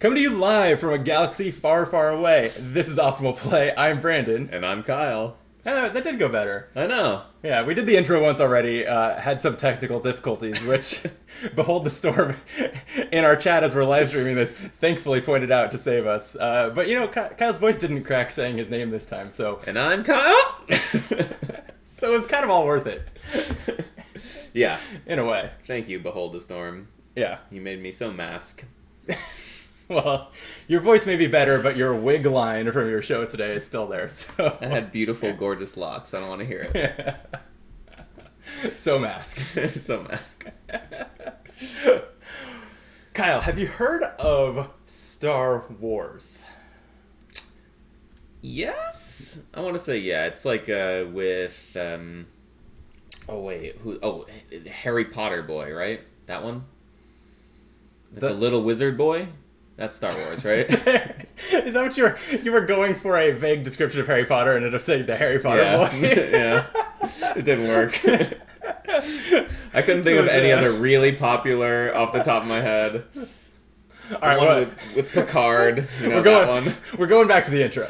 Coming to you live from a galaxy far, far away. This is Optimal Play. I'm Brandon. And I'm Kyle. That did go better. I know. Yeah, we did the intro once already. Had some technical difficulties, which, behold the storm in our chat as we're live streaming this, thankfully pointed out to save us. But you know, Kyle's voice didn't crack saying his name this time, so... And I'm Kyle! So it's kind of all worth it. Yeah. In a way. Thank you, Behold the Storm. Yeah. You made me so mask. Well, your voice may be better, but your wig line from your show today is still there, so... I had beautiful, gorgeous locks. I don't want to hear it. So mask. So mask. Kyle, have you heard of Star Wars? Yes? I want to say yeah. It's like with... Harry Potter boy, right? That one? The little wizard boy? That's Star Wars, right? Is that what you were going for, a vague description of Harry Potter and ended up saying the Harry Potter boy? Yeah. It didn't work. I couldn't think of any other really popular off the top of my head. All right, with Picard, we're going back to the intro.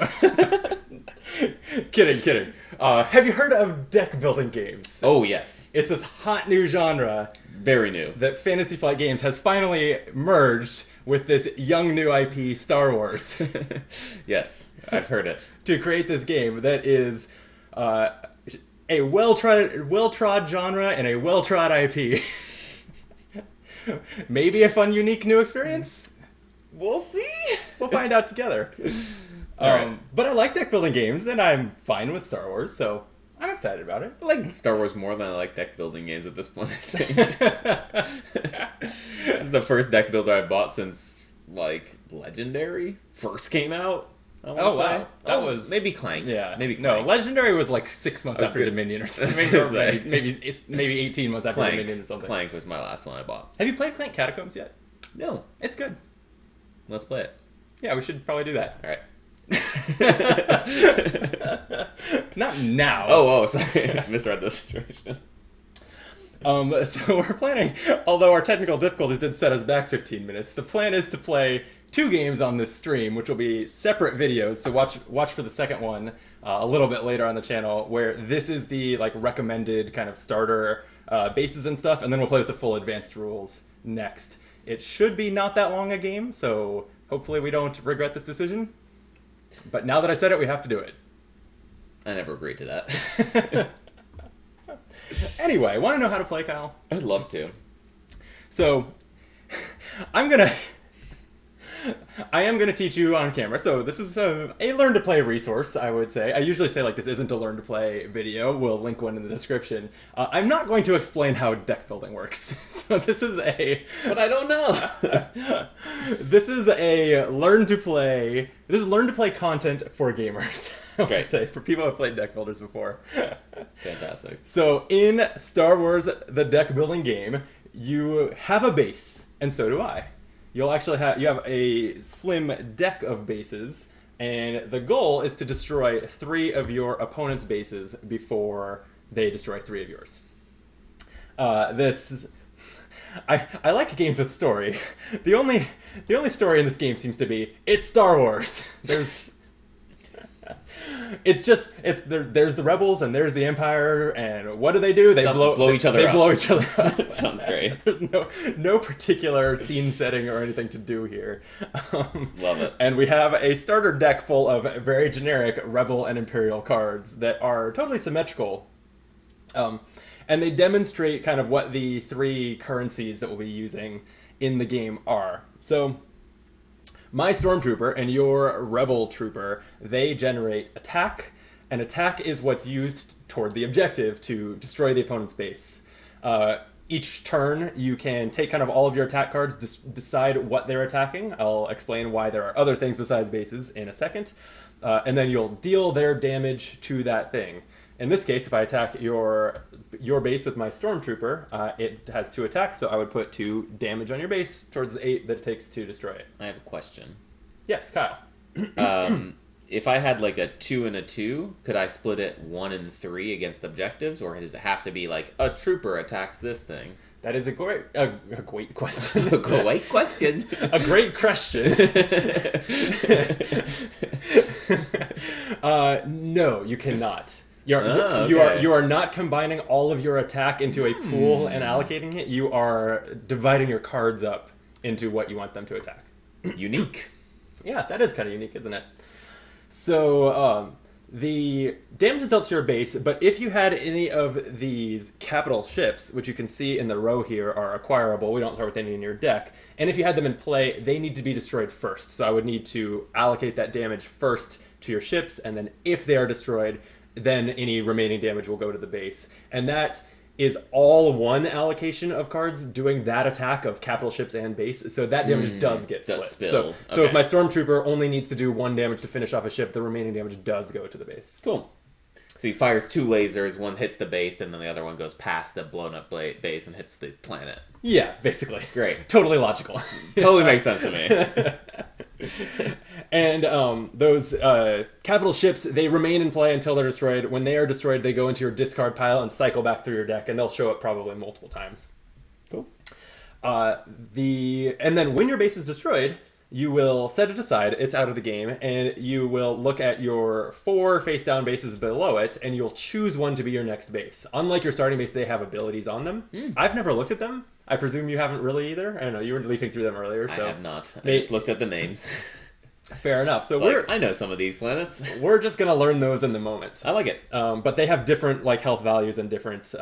Kidding. Have you heard of deck building games? Oh, yes. It's this hot new genre. Very new. That Fantasy Flight Games has finally merged with this young new IP, Star Wars. Yes, I've heard it. To create this game that is a well-trod genre and a well-trod IP. Maybe a fun, unique new experience? We'll see. We'll find out together. Right. But I like deck building games, and I'm fine with Star Wars, so I'm excited about it. I like Star Wars more than I like deck building games at this point, I think. This is the first deck builder I bought since, like, Legendary first came out. Oh, wow. That was... Maybe Clank. Yeah. Maybe Clank. No, Legendary was like 6 months after Dominion or something. Or maybe 18 months after Dominion or something. Clank was my last one I bought. Have you played Clank Catacombs yet? No. It's good. Let's play it. Yeah, we should probably do that. All right. Not now. Oh, sorry. I misread the situation. So we're planning, although our technical difficulties did set us back 15 minutes, the plan is to play 2 games on this stream, which will be separate videos, so watch for the second one a little bit later on the channel, where this is the recommended kind of starter bases and stuff, and then we'll play with the full advanced rules next. It should be not that long a game, so hopefully we don't regret this decision. But now that I said it, we have to do it. I never agreed to that. Anyway, want to know how to play, Kyle? I'd love to. So, I am gonna teach you on camera. So this is a learn to play resource, I would say. I usually say this isn't a learn to play video. We'll link one in the description. I'm not going to explain how deck building works. So this is but I don't know. This is a learn to play. This is learn to play content for gamers. I would say, for people who have played deck builders before. Fantastic. So in Star Wars, the deck building game, you have a base, and so do I. You have a slim deck of bases, and the goal is to destroy 3 of your opponent's bases before they destroy 3 of yours. I like games with story. The only story in this game seems to be it's Star Wars. There's there's the rebels and there's the Empire, and what do? They blow each other up. Sounds great. There's no particular scene setting or anything to do here. Love it. And we have a starter deck full of very generic rebel and imperial cards that are totally symmetrical. And they demonstrate kind of what the 3 currencies that we'll be using in the game are. So my Stormtrooper and your Rebel Trooper, they generate attack, and attack is what's used toward the objective to destroy the opponent's base. Each turn, you can take kind of all of your attack cards, decide what they're attacking. I'll explain why there are other things besides bases in a second. And then you'll deal their damage to that thing. In this case, if I attack your base with my Stormtrooper, it has 2 attacks, so I would put 2 damage on your base towards the 8 that it takes to destroy it. I have a question. Yes, Kyle. If I had a 2 and a 2, could I split it 1 and 3 against objectives, or does it have to be a trooper attacks this thing? That is a great question. A great question. A great question. No, you cannot. You are not combining all of your attack into a pool and allocating it. You are dividing your cards up into what you want them to attack. Unique. Yeah, that is kind of unique, isn't it? So, the damage is dealt to your base, but if you had any of these capital ships, which you can see in the row here are acquirable, we don't start with any in your deck, and if you had them in play, they need to be destroyed first. So I would need to allocate that damage first to your ships, and then if they are destroyed, then any remaining damage will go to the base. And that is all one allocation of cards doing that attack of capital ships and base, so that damage does get split. So if my Stormtrooper only needs to do 1 damage to finish off a ship, the remaining damage does go to the base. Cool. So he fires 2 lasers, one hits the base, and then the other one goes past the blown up base and hits the planet. Yeah, basically. Great. Totally logical. Totally makes sense to me. And those capital ships, they remain in play until they're destroyed. When they are destroyed, they go into your discard pile and cycle back through your deck, and they'll show up probably multiple times. Cool. And then when your base is destroyed, you will set it aside. It's out of the game, and you will look at your 4 face-down bases below it, and you'll choose one to be your next base. Unlike your starting base, they have abilities on them. I've never looked at them. I presume you haven't really either. I don't know. You were leafing through them earlier. So I have not. I just looked at the names. Fair enough. So I know some of these planets. We're just gonna learn those in the moment. I like it. But they have different health values and different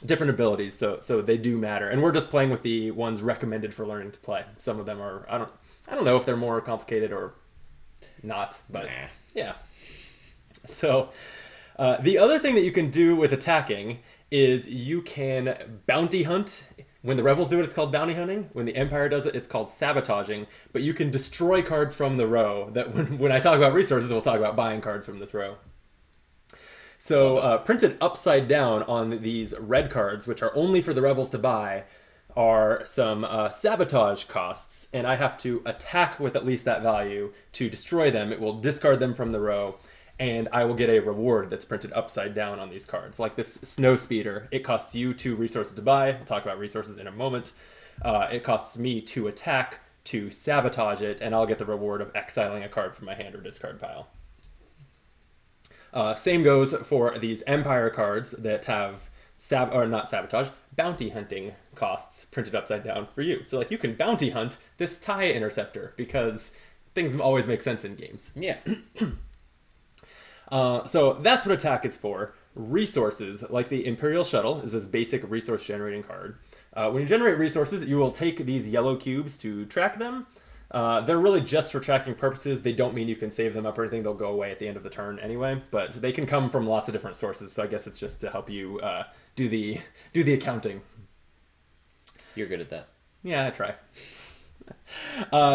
abilities. So they do matter. And we're just playing with the ones recommended for learning to play. Some of them are I don't know if they're more complicated or not. But yeah. So the other thing that you can do with attacking is you can bounty hunt. When the Rebels do it, it's called bounty hunting. When the Empire does it, it's called sabotaging. But you can destroy cards from the row. That when I talk about resources, we'll talk about buying cards from this row. So printed upside down on these red cards, which are only for the Rebels to buy, are some sabotage costs. And I have to attack with at least that value to destroy them. It will discard them from the row. And I will get a reward that's printed upside down on these cards. Like this Snow Speeder, it costs you 2 resources to buy. We'll talk about resources in a moment. It costs me 2 attack to sabotage it, and I'll get the reward of exiling a card from my hand or discard pile. Same goes for these Empire cards that have bounty hunting costs printed upside down for you. So you can bounty hunt this TIE interceptor because things always make sense in games. Yeah. So that's what attack is for. Resources, like the Imperial Shuttle, is this basic resource generating card. When you generate resources, you will take these yellow cubes to track them. They're really just for tracking purposes. They don't mean you can save them up or anything. They'll go away at the end of the turn anyway. But they can come from lots of different sources, so I guess it's just to help you do the accounting. You're good at that. Yeah, I try.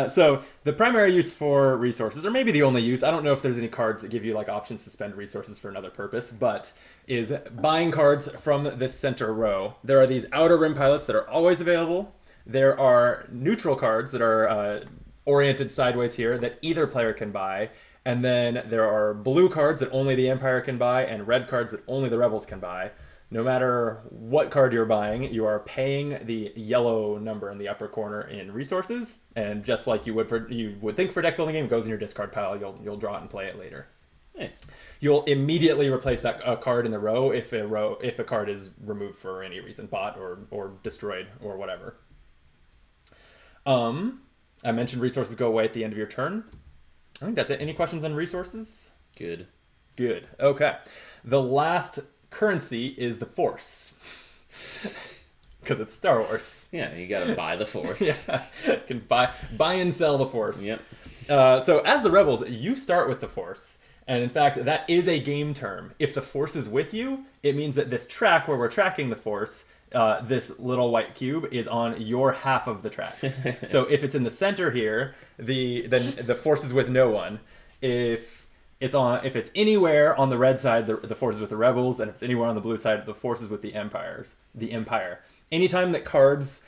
So the primary use for resources, or maybe the only use, I don't know if there's any cards that give you options to spend resources for another purpose, but is buying cards from this center row. There are these outer rim pilots that are always available. There are neutral cards that are oriented sideways here that either player can buy. And then there are blue cards that only the Empire can buy and red cards that only the Rebels can buy. No matter what card you're buying, you are paying the yellow number in the upper corner in resources, and just like you would think for a deck building game, it goes in your discard pile. You'll draw it and play it later. Nice. You'll immediately replace that card in the row if a card is removed for any reason, bought or destroyed or whatever. I mentioned resources go away at the end of your turn. I think that's it. Any questions on resources? Good. Okay. The last currency is the Force. Because it's Star Wars. Yeah, you gotta buy the Force. Yeah, you can buy and sell the Force. Yep. So as the Rebels, you start with the Force. And in fact, that is a game term. If the Force is with you, it means that this track where we're tracking the Force, this little white cube, is on your half of the track. So if it's in the center here, then the Force is with no one. If it's anywhere on the red side, the Force is with the Rebels, and if it's anywhere on the blue side, the Force is with the Empire. Anytime that cards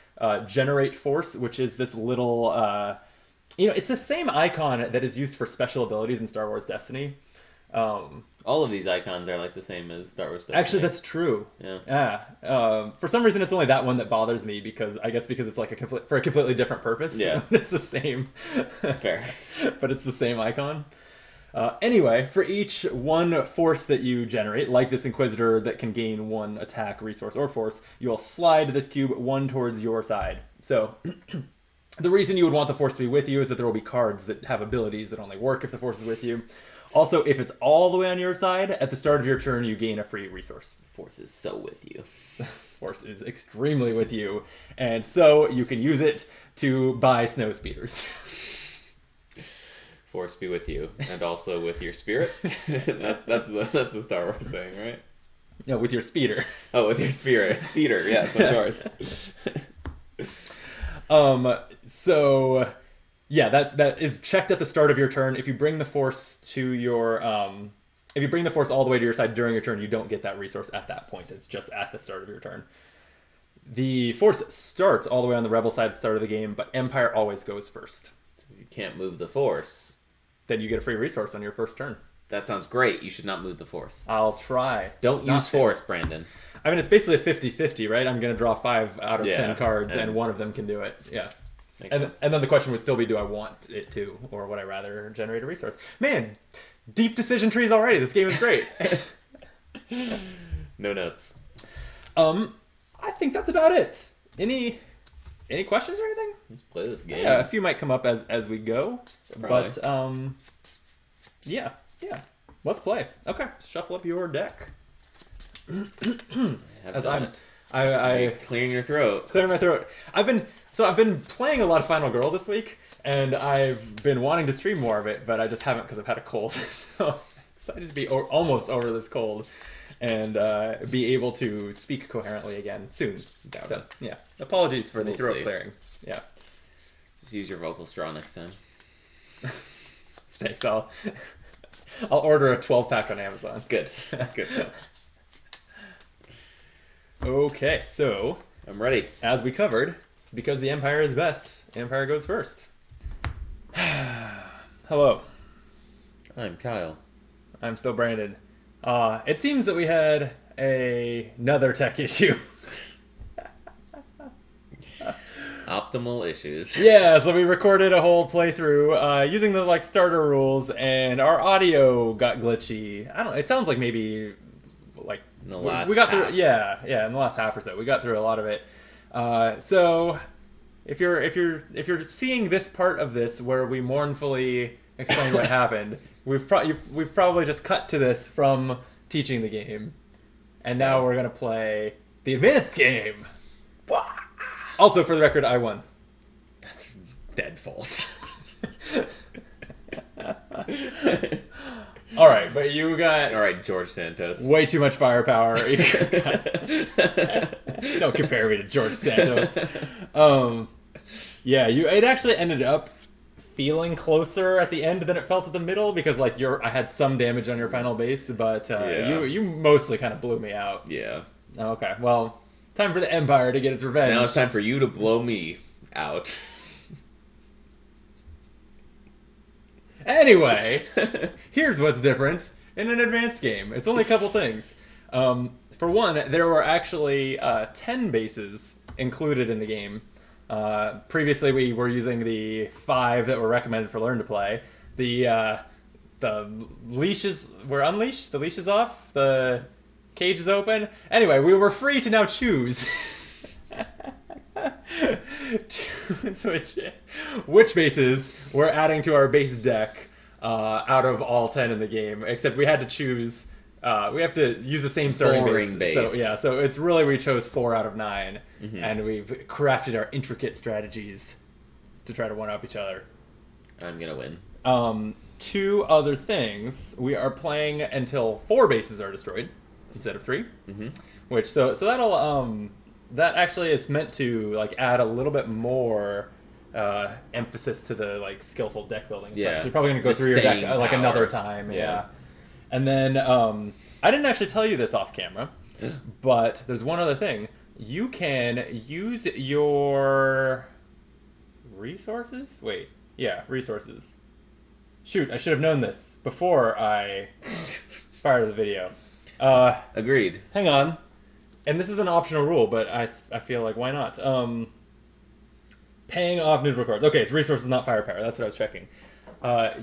generate Force, which is this little, it's the same icon that is used for special abilities in Star Wars Destiny. All of these icons are like the same as Star Wars Destiny. Actually, that's true. Yeah. For some reason, it's only that one that bothers me because it's like for a completely different purpose. Yeah. It's the same. Fair. But it's the same icon. Anyway, for each one force that you generate, like this Inquisitor that can gain one attack, resource, or force, you will slide this cube one towards your side. So, the reason you would want the force to be with you is that there will be cards that have abilities that only work if the force is with you. Also, if it's all the way on your side, at the start of your turn, you gain a free resource. Force is so with you. Force is extremely with you, and so you can use it to buy snow speeders. Force be with you, and also with your spirit. that's the Star Wars saying, right? No, with your speeder. Oh, with your spirit, speeder. Yes, of course. So, yeah, that is checked at the start of your turn. If you bring the force to your, if you bring the force all the way to your side during your turn, you don't get that resource at that point. It's just at the start of your turn. The force starts all the way on the rebel side at the start of the game, but Empire always goes first. You can't move the force. Then you get a free resource on your first turn. That sounds great. You should not move the force. I'll try. Don't use force, Brandon. I mean, it's basically a 50-50, right? I'm going to draw 5 out of 10 cards, and one of them can do it. Yeah. And then the question would still be, do I want it to, or would I rather generate a resource? Man, deep decision trees already. This game is great. No notes. I think that's about it. Any questions or anything? Let's play this game. Yeah, a few might come up as we go. Probably. But, yeah. Let's play. Okay, shuffle up your deck. As I'm clearing your throat. Clearing my throat. I've been playing a lot of Final Girl this week, and I've been wanting to stream more of it, but I just haven't because I've had a cold. So I'm excited to be almost over this cold and be able to speak coherently again soon. So, yeah. Apologies for the throat clearing. Yeah. Just use your vocal straw next time. Thanks. I'll order a 12-pack on Amazon. Good. Okay, so I'm ready. As we covered, because the Empire is best, Empire goes first. Hello. I'm Kyle. I'm still Brandon. It seems that we had another tech issue. Optimal issues. Yeah, so we recorded a whole playthrough using the starter rules, and our audio got glitchy. I don't know. It sounds like maybe in the last we got half. through. Yeah, in the last half or so, we got through a lot of it. So if you're seeing this part of this where we mournfully explain what happened, we've probably just cut to this from teaching the game, and now we're gonna play the advanced game. Also, for the record, I won. That's dead false. All right, but you got... All right, George Santos. Way too much firepower. Don't compare me to George Santos. Yeah, it actually ended up feeling closer at the end than it felt at the middle because I had some damage on your final base, but you mostly kind of blew me out. Yeah. Okay, well, time for the Empire to get its revenge. Now it's time for you to blow me out. Anyway, here's what's different in an advanced game. It's only a couple things. For one, there were actually 10 bases included in the game. Previously, we were using the 5 that were recommended for Learn to Play. The leashes were unleashed. The leash is off. The cage is open. Anyway, we were free to now choose. Which bases we're adding to our base deck out of all 10 in the game, except we had to choose we have to use the same starting base. So it's really we chose 4 out of 9 and we've crafted our intricate strategies to try to one-up each other. I'm gonna win. 2 other things. We are playing until 4 bases are destroyed instead of 3. Which so that'll that actually is meant to add a little bit more emphasis to the skillful deck building. Yeah, so you're probably gonna go through your deck another time. Yeah. And then I didn't actually tell you this off camera, but there's one other thing. You can use your resources. Resources. Shoot, I should have known this before I fired the video. Agreed. Hang on. And this is an optional rule, but I feel like, why not? Paying off neutral cards. Okay, it's resources, not firepower. That's what I was checking.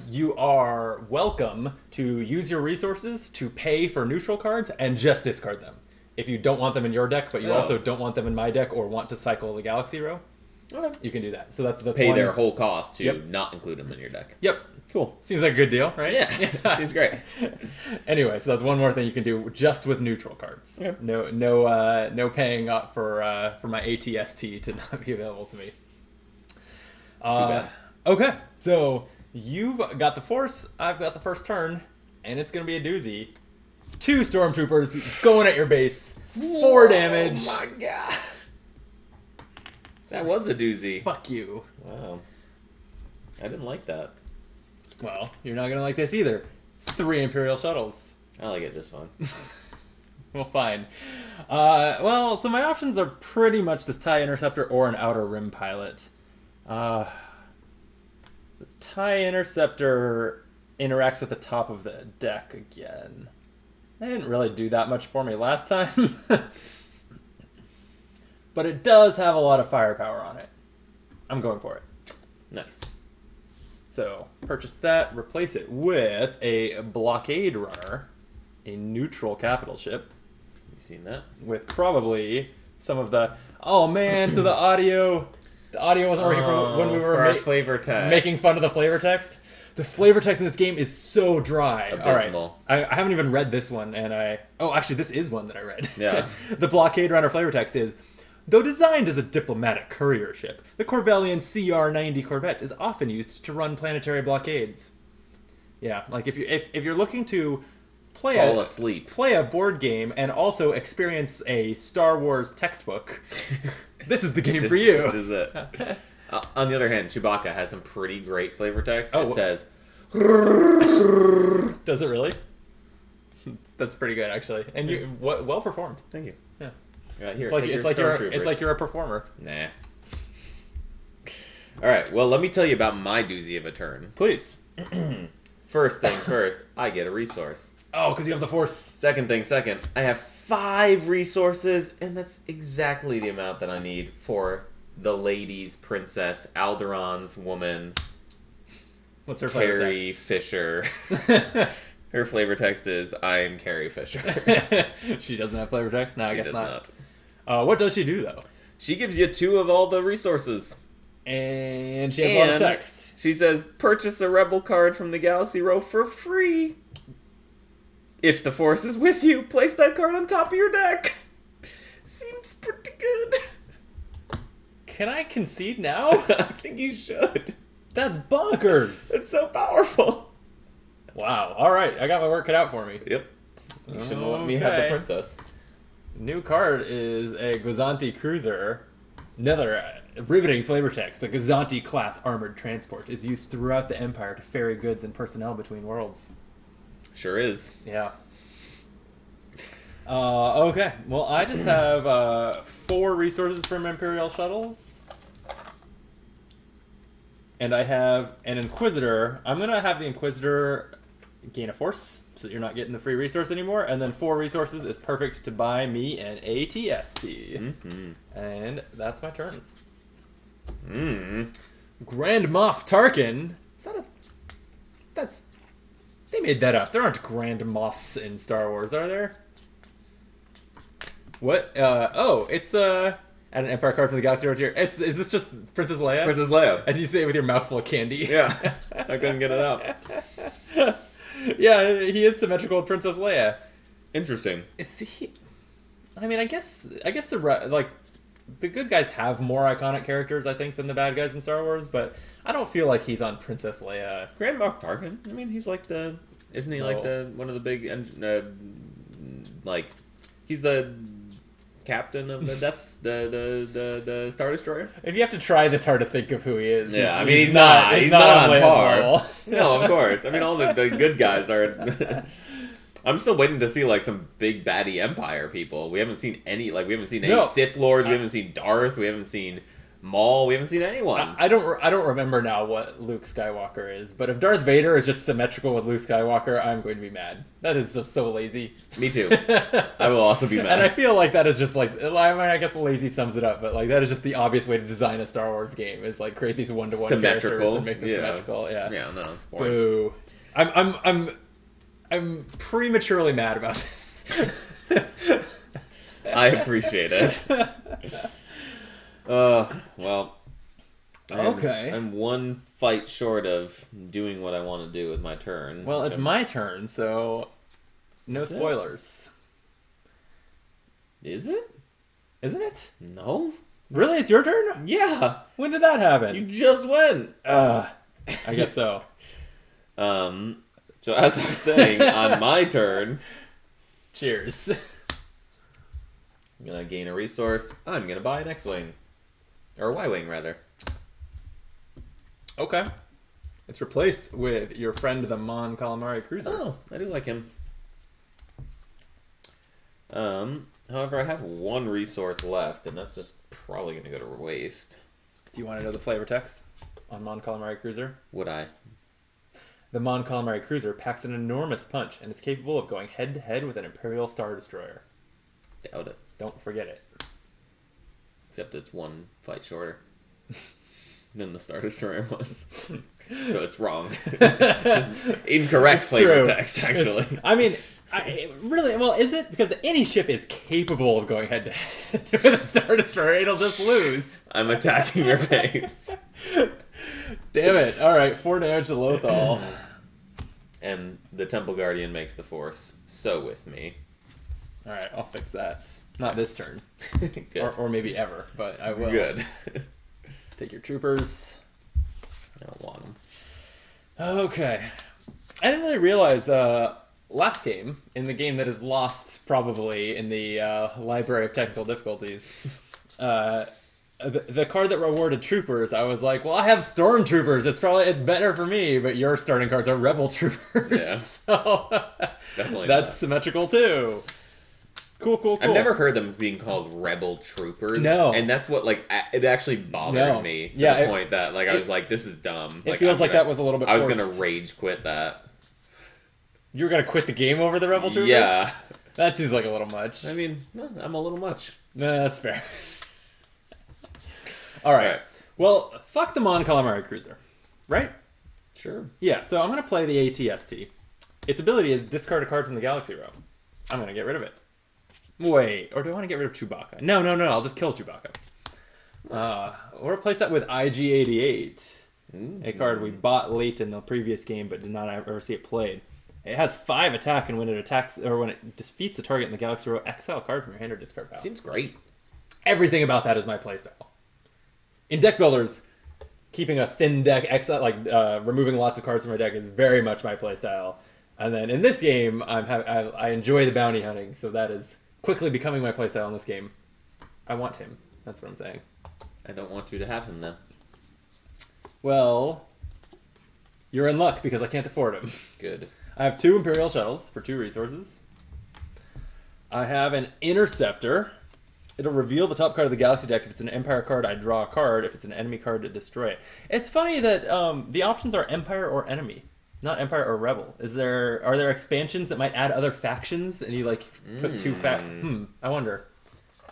You are welcome to use your resources to pay for neutral cards and just discard them. If you don't want them in your deck, but you also don't want them in my deck or want to cycle the Galaxy row, you can do that. So that's pay their whole cost to not include them in your deck. Yep. Cool. Seems like a good deal, right? Yeah. Seems great. Anyway, so that's one more thing you can do just with neutral cards. Yep. No paying up for my ATST to not be available to me. Too bad. Okay, so you've got the Force, I've got the first turn, and it's going to be a doozy. 2 Stormtroopers going at your base. 4 damage. Oh my god. That was a doozy. Fuck you. Wow. I didn't like that. Well, you're not going to like this either. 3 Imperial Shuttles. I like it just fine. Well, fine. So my options are pretty much this TIE Interceptor or an Outer Rim Pilot. The TIE Interceptor interacts with the top of the deck again. They didn't really do that much for me last time. But it does have a lot of firepower on it. I'm going for it. Nice. So, purchase that, replace it with a Blockade Runner, a neutral capital ship. You seen that? With probably some of the... Oh man, so the audio wasn't working from when we were flavor text. Making fun of the flavor text. The flavor text in this game is so dry. Abysmal. All right, I haven't even read this one, and actually, this is one that I read. Yeah. The Blockade Runner flavor text is, though designed as a diplomatic courier ship, the Corvellian CR-90 Corvette is often used to run planetary blockades. Yeah, like if you're looking to fall asleep, play a board game, and also experience a Star Wars textbook, this is the game for you. This is it. On the other hand, Chewbacca has some pretty great flavor text. Oh, it says... Does it really? That's pretty good, actually. And well performed. Thank you. Yeah. Here, it's like you're a performer. Nah. Alright, well, let me tell you about my doozy of a turn. Please. First things first, I get a resource. Oh, because you have the Force. Second thing second, I have 5 resources, and that's exactly the amount that I need for the lady's princess, Alderaan's woman. What's her flavor Carrie text? Fisher. Her flavor text is, I'm Carrie Fisher. She doesn't have flavor text? No, I guess does not. What does she do, though? She gives you 2 of all the resources. And she has a lot of text. She says, purchase a Rebel card from the Galaxy Row for free. If the Force is with you, place that card on top of your deck. Seems pretty good. Can I concede now? I think you should. That's bonkers. It's so powerful. Wow. All right. I got my work cut out for me. Yep. You shouldn't let me have the princess. New card is a Gozanti Cruiser. Another riveting flavor text. The Gozanti class armored transport is used throughout the Empire to ferry goods and personnel between worlds. Sure is. Yeah. Okay. Well, I just have 4 resources from Imperial Shuttles. And I have an Inquisitor. I'm going to have the Inquisitor gain a Force, so that you're not getting the free resource anymore. And then 4 resources is perfect to buy me an ATST. Mm-hmm. And that's my turn. Mm. Grand Moff Tarkin. Is that a... That's... They made that up. There aren't Grand Moffs in Star Wars, are there? What? It's an Empire card from the Galaxy Road here. Is this just Princess Leia? Princess Leia. As you say it with your mouth full of candy. Yeah. I couldn't get it out. Yeah, he is symmetrical with Princess Leia. Interesting. Is he... I mean, I guess the good guys have more iconic characters, I think, than the bad guys in Star Wars, but I don't feel like he's on Princess Leia. Grand Moff Tarkin. I mean, he's like the... Isn't he like one of the big... he's the captain of the... That's the Star Destroyer? If you have to try this hard to think of who he is... Yeah, I mean, he's not on Leia's par. level. No, of course. I mean, all the good guys are... I'm still waiting to see, like, some big baddie Empire people. We haven't seen any... Like, we haven't seen any Sith Lords. We haven't seen Darth. We haven't seen Maul, we haven't seen anyone. I don't remember now what Luke Skywalker is, but if Darth Vader is just symmetrical with Luke Skywalker, I'm going to be mad. That is just so lazy. Me too. I will also be mad. And I feel like that is just like, I guess lazy sums it up, but like that is just the obvious way to design a Star Wars game, is like create these one-to-one characters and make them symmetrical. Yeah. Yeah, no, it's boring. Boo. I'm prematurely mad about this. I appreciate it. Well. I'm one fight short of doing what I want to do with my turn. Well, it's my turn, so no spoilers. Is it? Isn't it? No. Really? It's your turn? Yeah. When did that happen? You just went. I guess so. So as I was saying, on my turn... Cheers. I'm gonna gain a resource. I'm gonna buy an X-Wing. Or a Y-Wing, rather. Okay. It's replaced with your friend, the Mon Calamari Cruiser. Oh, I do like him. However, I have one resource left, and that's just probably gonna go to waste. Do you want to know the flavor text on Mon Calamari Cruiser? Would I? The Mon Calamari Cruiser packs an enormous punch and is capable of going head-to-head with an Imperial Star Destroyer. Doubt it. Don't forget it. Except it's one fight shorter than the Star Destroyer was. So it's wrong. It's incorrect flavor text, actually. Well, is it? Because any ship is capable of going head-to-head with a Star Destroyer. It'll just lose. I'm attacking your base. Damn it. Alright, 4 damage to Lothal. And the Temple Guardian makes the Force so with me. Alright, I'll fix that. Not this turn. Good. Or maybe ever, but I will. Good. Take your troopers. I don't want them. Okay. I didn't really realize last game, in the game that is lost probably in the Library of Technical Difficulties, the card that rewarded troopers, I was like, well, I have stormtroopers. It's better for me, but your starting cards are rebel troopers. Yeah. So definitely that's not. Symmetrical too. Cool. I've never heard them being called rebel troopers. No. And that's what, like, it actually bothered me to the point that, like, I was like, this is dumb. It feels like that was a little bit I was forced. going to rage quit that. You were going to quit the game over the rebel troopers? Yeah. That seems like a little much. I mean, I'm a little much. No, that's fair. All right. Well, fuck the Mon Calamari Cruiser. Right? Sure. Yeah, so I'm going to play the ATST. Its ability is discard a card from the Galaxy Row. I'm going to get rid of it. Wait, or do I want to get rid of Chewbacca? No, I'll just kill Chewbacca. Or replace that with IG-88. A card we bought late in the previous game but did not ever see it played. It has 5 attack, and when it attacks, or when it defeats a target in the Galaxy Row, exile a card from your hand or discard pile. Seems great. Everything about that is my playstyle. In deck builders, keeping a thin deck, removing lots of cards from my deck is very much my playstyle. And then in this game, I enjoy the bounty hunting, so that is quickly becoming my playstyle in this game. I want him. That's what I'm saying. I don't want you to have him, then. Well, you're in luck because I can't afford him. Good. I have 2 Imperial Shuttles for 2 resources. I have an Interceptor. It'll reveal the top card of the Galaxy deck. If it's an Empire card, I draw a card. If it's an enemy card, to destroy it. It's funny that the options are Empire or Enemy, not Empire or Rebel. Are there expansions that might add other factions, and you put 2 I wonder.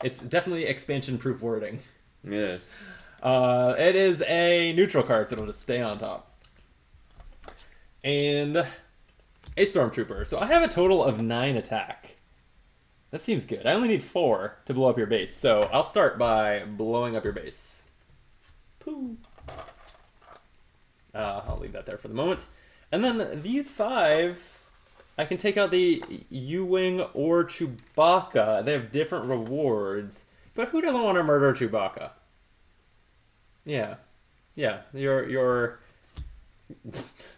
It's definitely expansion-proof wording. Yeah. It is a neutral card, so it'll just stay on top. And a Stormtrooper. So I have a total of 9 attack. That seems good. I only need 4 to blow up your base, so I'll start by blowing up your base. Pooh. I'll leave that there for the moment. And then these 5, I can take out the U-Wing or Chewbacca. They have different rewards, but who doesn't want to murder Chewbacca? Yeah. Your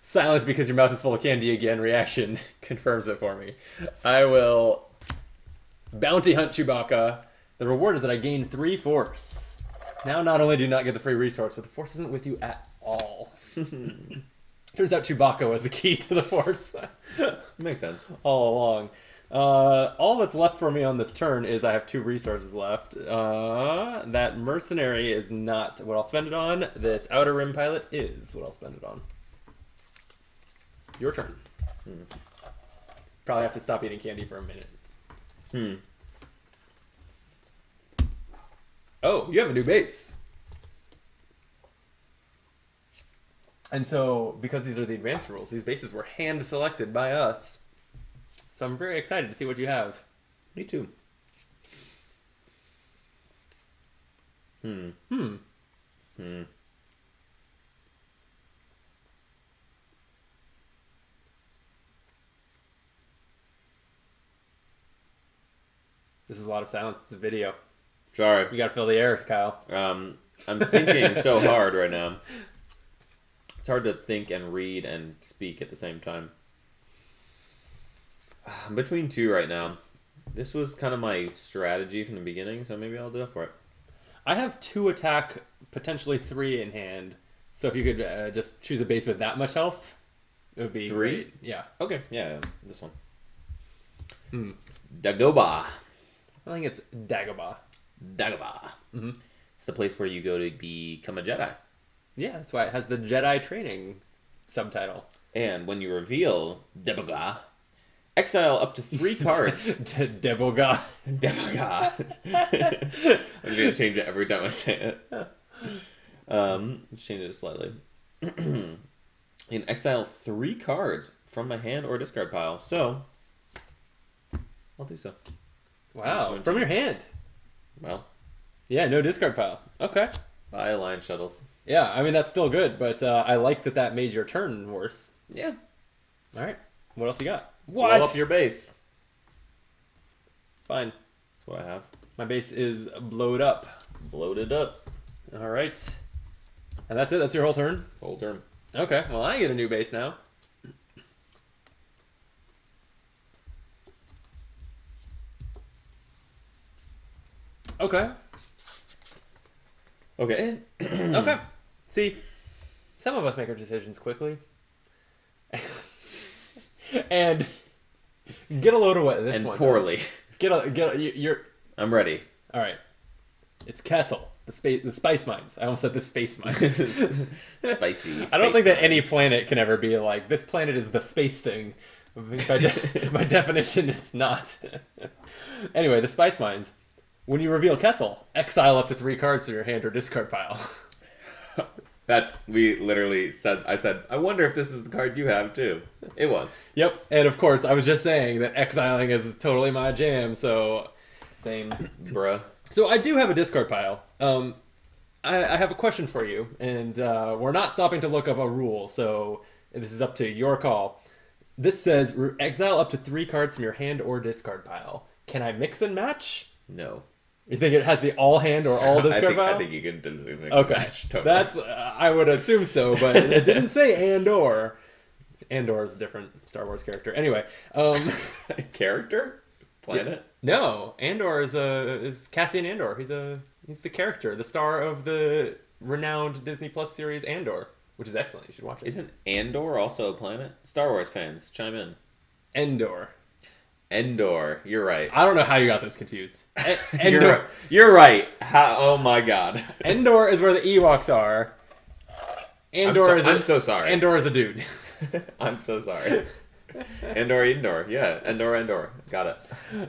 silence because your mouth is full of candy again reaction confirms it for me. I will bounty hunt Chewbacca. The reward is that I gain 3 force. Now not only do you not get the free resource, but the force isn't with you at all. Turns out Chewbacca was the key to the force. Makes sense. All along. All that's left for me on this turn is I have 2 resources left. That mercenary is not what I'll spend it on. This outer rim pilot is what I'll spend it on. Your turn. Probably have to stop eating candy for a minute. Oh, you have a new base. And so, because these are the advanced rules, these bases were hand-selected by us. So I'm very excited to see what you have. Me too. This is a lot of silence. It's a video. Sorry. You gotta fill the air, Kyle. I'm thinking so hard right now. It's hard to think and read and speak at the same time. I'm between 2 right now. This was kind of my strategy from the beginning, so maybe I'll do it for it. I have 2 attack, potentially 3 in hand. So if you could just choose a base with that much health, it would be 3? great. Yeah. Okay, yeah, this one. Dagobah. I think it's Dagobah. Dagobah. It's the place where you go to become a Jedi. Yeah, that's why it has the Jedi training subtitle. And when you reveal Dagobah, exile up to 3 cards. Deboga. Dagobah. I'm going to change it every time I say it. Just change it slightly. And exile 3 cards from my hand or discard pile. So, I'll do so. Wow, from your hand. Well. Yeah, no discard pile. Okay. Bye, Alliance Shuttles. Yeah, I mean, that's still good, but I like that made your turn worse. Yeah. All right. What else you got? What? Blow up your base. Fine. That's what I have. My base is blowed up. Bloated up. All right. And that's it? That's your whole turn? Whole turn. Okay. Well, I get a new base now. Okay. Okay. Okay. See, some of us make our decisions quickly. And get a load of what this and one poorly. does. You're. I'm ready. All right. It's Kessel, the spice mines. I almost said the space mines. Spicy. I don't think that any planet can ever be like, this planet is the space thing. By definition, it's not. Anyway, the spice mines. When you reveal Kessel, exile up to 3 cards from your hand or discard pile. We literally said, I wonder if this is the card you have too. It was. Yep, and of course, I was just saying that exiling is totally my jam, so... Same, bruh. So I do have a discard pile. I have a question for you, and we're not stopping to look up a rule, so this is up to your call. This says, exile up to 3 cards from your hand or discard pile. Can I mix and match? No. You think it has to be all hand or all discard pile? I think you can do mix and Okay, match. Totally. that's I would assume so, but it didn't say and/or. And/or is a different Star Wars character. Anyway, character, planet. No, Andor is Cassian Andor. He's the character, the star of the renowned Disney Plus series Andor, which is excellent. You should watch it. Isn't Andor also a planet? Star Wars fans, chime in. Endor. You're right. I don't know how you got this confused. Endor. You're right. Oh my god. Endor is where the Ewoks are. I'm so sorry. Andor is a dude. I'm so sorry. Endor. Yeah, Endor. Got it.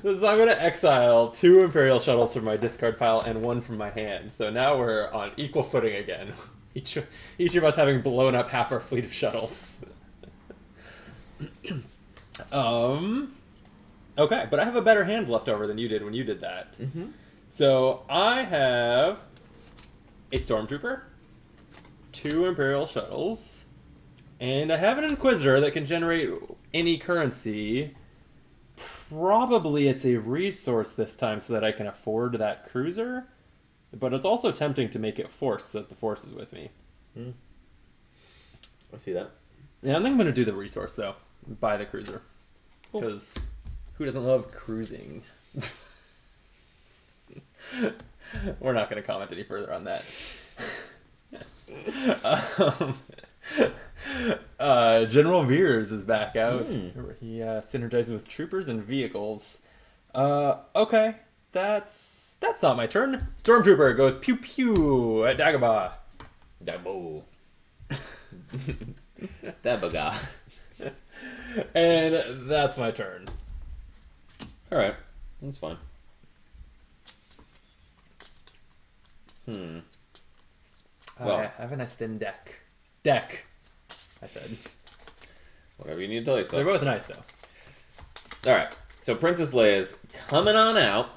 So I'm going to exile 2 Imperial Shuttles from my discard pile and 1 from my hand. So now we're on equal footing again. Each of us having blown up half our fleet of shuttles. Okay, but I have a better hand left over than you did when you did that. Mm-hmm. So I have a Stormtrooper, 2 Imperial Shuttles, and I have an Inquisitor that can generate any currency. Probably it's a resource this time so that I can afford that cruiser, but it's also tempting to make it Force so that the Force is with me. I see that. Yeah, I think I'm going to do the resource, though. Buy the cruiser. Because who doesn't love cruising? We're not going to comment any further on that. General Veers is back out. Hmm. He synergizes with troopers and vehicles. Okay. That's not my turn. Stormtrooper goes pew pew at Dagobah. Dabo. Dabaga. And that's my turn. Alright. That's fine. Well, I have a nice thin deck. Deck, I said. Whatever you need to tell yourself. They're both nice, though. Alright. So Princess Leia's coming on out.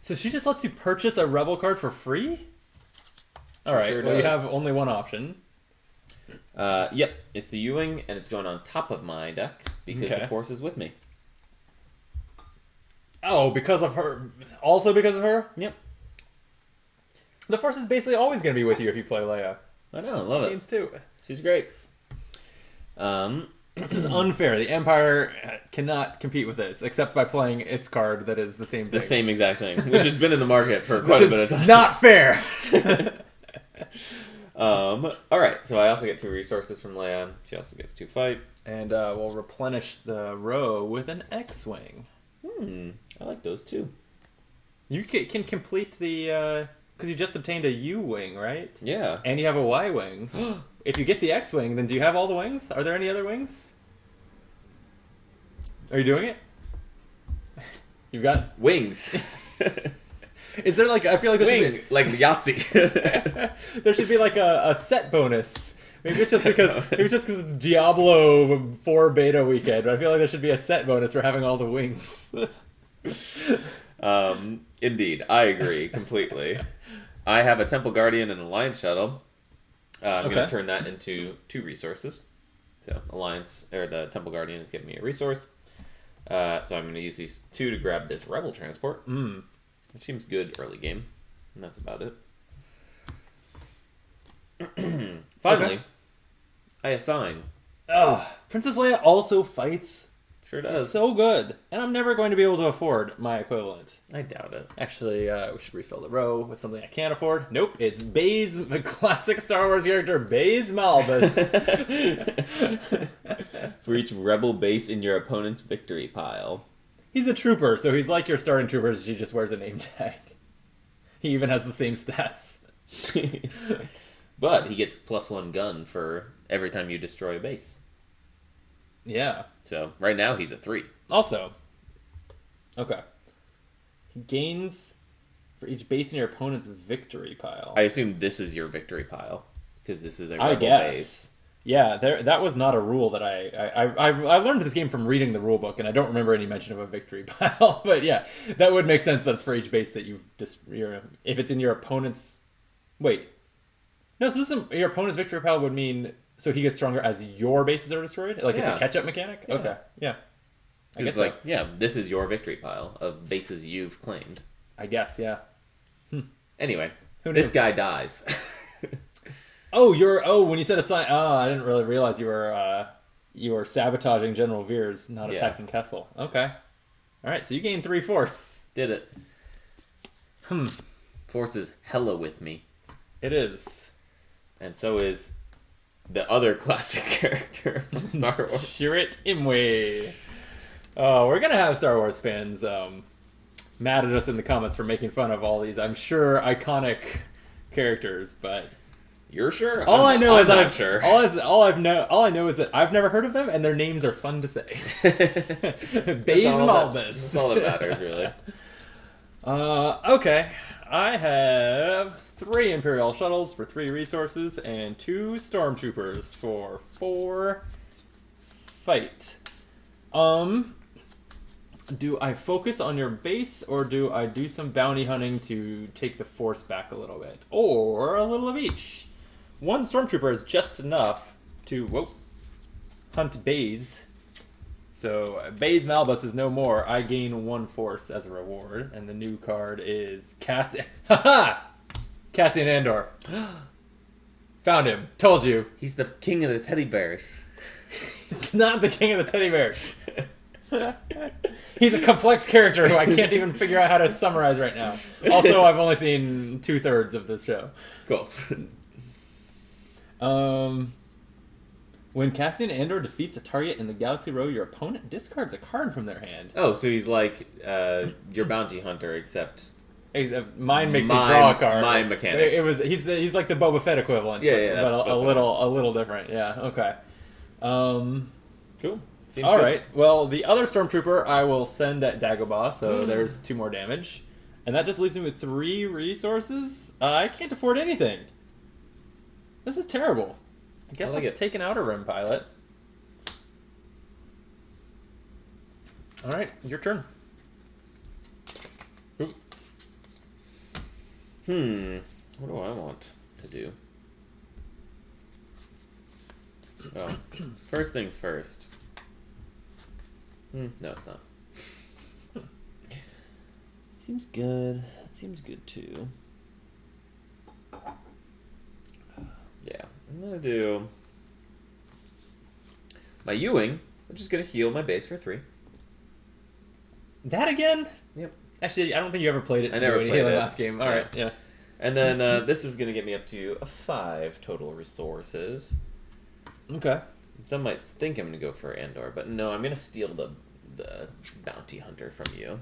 So she just lets you purchase a Rebel card for free? Alright, sure well, you does. have only one option. Yep. It's the U-Wing, and it's going on top of my deck because Okay. the Force is with me. Oh, because of her? Also because of her? Yep. The Force is basically always going to be with you if you play Leia. I know. I love it. Means too. She's great. This is unfair. The Empire cannot compete with this, except by playing its card that is the same thing. The same exact thing, which has been in the market for quite a This bit of is time. not fair! Alright, so I also get 2 resources from Leia. She also gets 2 fight. And we'll replenish the row with an X-Wing. I like those too. You can complete the... Because you just obtained a U-Wing, right? Yeah. And you have a Y-Wing. If you get the X-Wing, then do you have all the wings? Are there any other wings? Are you doing it? You've got... Wings. Is there like... I feel like there Wing, like Yahtzee. there should be like a set bonus. Maybe it's just because it's Diablo 4 beta weekend. But I feel like there should be a set bonus for having all the wings. Indeed, I agree completely. I have a Temple Guardian and Alliance Shuttle. I'm going to turn that into 2 resources. So Alliance, or the Temple Guardian is giving me a resource. So I'm going to use these 2 to grab this Rebel transport. Which seems good early game. And that's about it. Finally, I assign. Princess Leia also fights. Sure does. So good. And I'm never going to be able to afford my equivalent. I doubt it. Actually, we should refill the row with something I can't afford. Nope, it's Baze, classic Star Wars character, Baze Malbus. For each rebel base in your opponent's victory pile. He's a trooper, so he's like your starting troopers, he just wears a name tag. He even has the same stats. But he gets +1 gun for every time you destroy a base. Yeah. So, right now he's a 3. Also, okay. He gains for each base in your opponent's victory pile. I assume this is your victory pile. Because this is a I rebel guess. base. Yeah, that was not a rule that I learned this game from reading the rule book, and I don't remember any mention of a victory pile. But yeah, that would make sense. That's for each base that you've just if it's in your opponent's. Wait, no. So this is, your opponent's victory pile would mean so he gets stronger as your bases are destroyed. Like it's Yeah. a catch up mechanic. Yeah. Okay, yeah. I guess It's like, this is your victory pile of bases you've claimed. I guess, yeah. Anyway, Who this knew? guy dies. When you said assign. Oh, I didn't really realize you were sabotaging General Veers, not Yeah. attacking Kessel. Okay. All right, so you gain 3 force. Did it. Force is hella with me. It is. And so is the other classic character from Star Wars. Chirrut Imwe. Oh, we're gonna have Star Wars fans mad at us in the comments for making fun of all these, I'm sure, iconic characters, but You're sure? all I know is I'm not sure. All I know is that I've never heard of them, and their names are fun to say. Baze Malbus. That's all that matters, really. Okay. I have 3 Imperial Shuttles for 3 resources and 2 Stormtroopers for 4 fight. Do I focus on your base, or do I do some bounty hunting to take the force back a little bit? Or a little of each? 1 Stormtrooper is just enough to, hunt Baze. So, Baze Malbus is no more. I gain 1 force as a reward, and the new card is Cassian. Haha! Cassian Andor. Found him. Told you. He's the king of the teddy bears. He's not the king of the teddy bears. He's a complex character who I can't even figure out how to summarize right now. Also, I've only seen 2/3 of this show. Cool. When casting Andor defeats a target in the Galaxy Row, your opponent discards a card from their hand. Oh, so he's like your bounty hunter, except Mine makes you draw a card. Mine mechanic. He's like the Boba Fett equivalent. Yeah, but a little different. Yeah. Okay. Cool. Seems all good. right. Well, the other Stormtrooper I will send at Dagobah, so there's 2 more damage, and that just leaves me with 3 resources. I can't afford anything. This is terrible. I guess I'll take an Outer Rim pilot. All right, your turn. What do I want to do? Oh, first things first. No, it's not. Seems good. That seems good too. Yeah, I'm gonna do my Ewing, which is gonna heal my base for 3. That again? Yep. Actually, I don't think you ever played it. I never played it last game. All right, yeah. And then this is gonna get me up to 5 total resources. Okay. Some might think I'm gonna go for Andor, but no, I'm gonna steal the bounty hunter from you.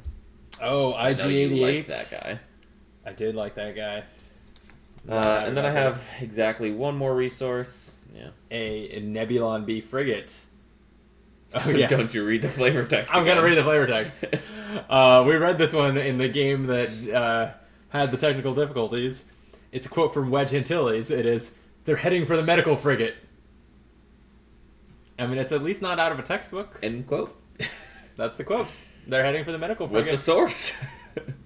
Oh, IG-88. You like that guy. I did like that guy. And then I have exactly 1 more resource. Yeah. A Nebulon B frigate. Oh yeah. Don't you read the flavor text? I'm gonna read the flavor text. We read this one in the game that had the technical difficulties. It's a quote from Wedge Antilles. It is, "They're heading for the medical frigate." I mean, it's at least not out of a textbook. End quote. That's the quote. They're heading for the medical frigate. What's the source?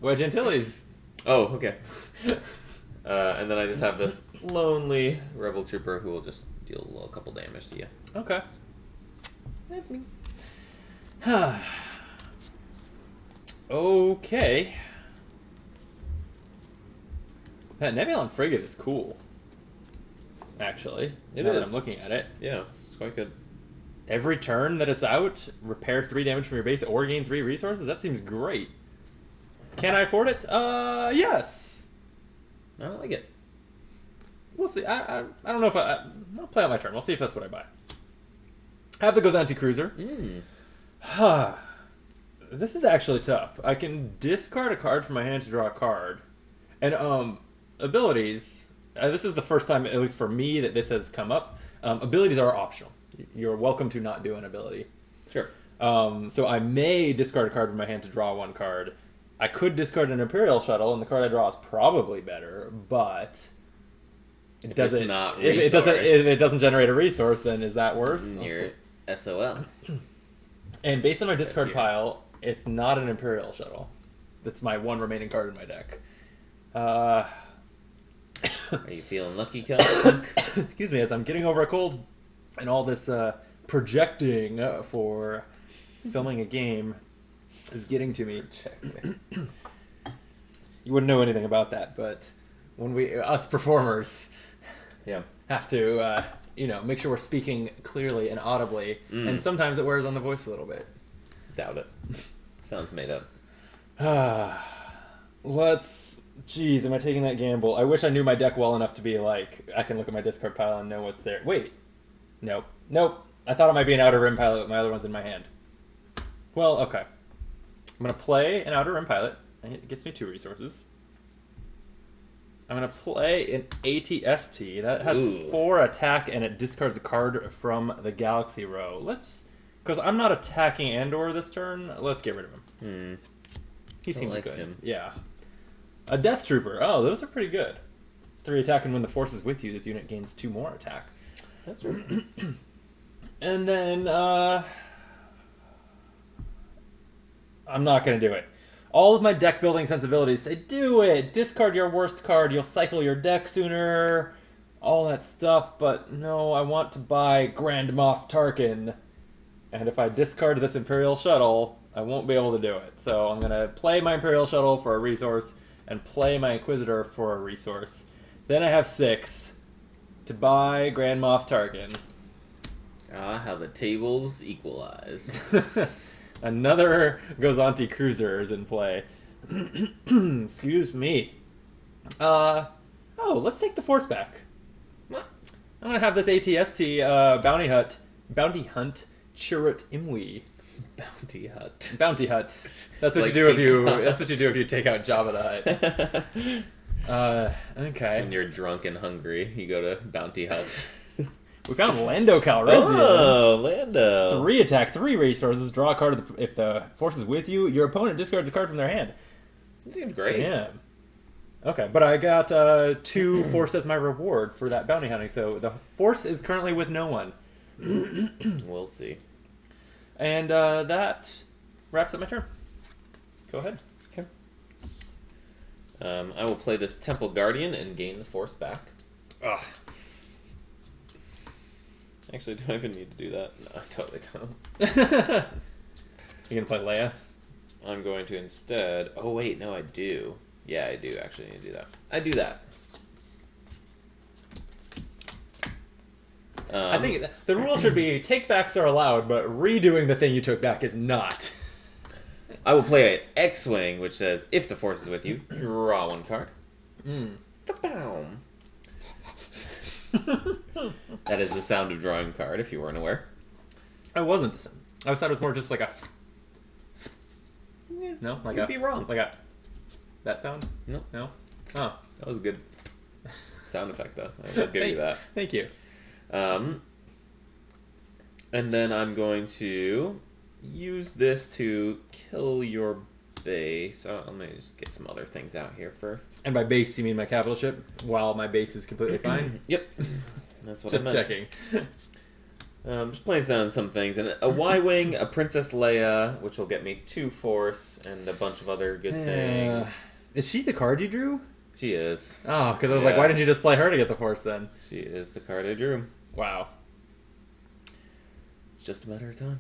Wedge Antilles. Oh, okay. And then I just have this lonely rebel trooper who will just deal a couple damage to you. Okay. That's me. Okay. That Nebulon frigate is cool. Actually, It now that is. I'm looking at it. Yeah, it's quite good. Every turn that it's out, repair 3 damage from your base or gain 3 resources. That seems great. Can I afford it? Yes. I don't like it. We'll see. I don't know if I'll play out my turn. We'll see if that's what I buy. I have the Gozanti Cruiser. This is actually tough. I can discard a card from my hand to draw a card. And abilities, this is the first time, at least for me, that this has come up. Abilities are optional. You're welcome to not do an ability. Sure. So I may discard a card from my hand to draw 1 card. I could discard an Imperial Shuttle, and the card I draw is probably better, but it doesn't. If it doesn't generate a resource, then is that worse? You're SOL. And based on my discard pile, it's not an Imperial Shuttle. That's my 1 remaining card in my deck. Are you feeling lucky, Kel? Excuse me, as I'm getting over a cold and all this projecting for filming a game is getting to me. You wouldn't know anything about that, but when us performers have to make sure we're speaking clearly and audibly, and sometimes it wears on the voice a little bit. Doubt it. Sounds made up. Jeez, am I taking that gamble? I wish I knew my deck well enough to be like, I can look at my discard pile and know what's there. Wait. Nope. I thought it might be an Outer Rim pilot, but my other one's in my hand. Well, okay. I'm going to play an Outer Rim pilot. It gets me 2 resources. I'm going to play an ATST. That has 4 attack, and it discards a card from the Galaxy Row. Because I'm not attacking Andor this turn, let's get rid of him. He seems good. Him. Yeah. A Death Trooper. Oh, those are pretty good. 3 attack, and when the force is with you, this unit gains 2 more attack. That's right. And then, I'm not going to do it. All of my deck building sensibilities say, do it! Discard your worst card, you'll cycle your deck sooner, all that stuff, but no, I want to buy Grand Moff Tarkin. And if I discard this Imperial Shuttle, I won't be able to do it. So I'm going to play my Imperial Shuttle for a resource, and play my Inquisitor for a resource. Then I have 6 to buy Grand Moff Tarkin. Ah, how the tables equalize. Another Gozanti Cruiser is in play. Excuse me. Let's take the Force back. I'm gonna have this ATST bounty hunt Chirrut Imwe. Bounty Hut. Bounty Hut. That's what Like you do if you. pizza. That's what you do if you take out Jabba the Hutt. Okay. When you're drunk and hungry, you go to Bounty Hut. We found Lando Calrissian. Oh, Lando. 3 attack, 3 resources. Draw a card if the force is with you. Your opponent discards a card from their hand. That seems great. Damn. Okay, but I got 2 force as my reward for that bounty hunting, so the force is currently with no one. We'll see. And that wraps up my turn. Go ahead. Okay. I will play this Temple Guardian and gain the force back. Ugh. Actually, do I even need to do that? No, I totally don't. You gonna play Leia? I'm going to instead... Oh, wait, no, I do. Yeah, I do actually need to do that. I do that. I think the rule should be take-backs are allowed, but redoing the thing you took back is not. I will play an X-Wing, which says, if the force is with you, draw 1 card. Ba-boom. That is the sound of drawing card, if you weren't aware. I wasn't. I thought it was more just like a... No? Like You'd be wrong. Like a... That sound? No. No? Oh. That was a good sound effect, though. I'll give you that. Thank you. And then I'm going to use this to kill your base. Oh, let me just get some other things out here first. And by base, you mean my capital ship? While my base is completely fine? Yep. That's what Just I meant. checking. Just playing down some things. And a Y-Wing, a Princess Leia, which will get me 2 force, and a bunch of other good things. Is she the card you drew? She is. Oh, because I was like, why didn't you just play her to get the force then? She is the card I drew. Wow. It's just a matter of time.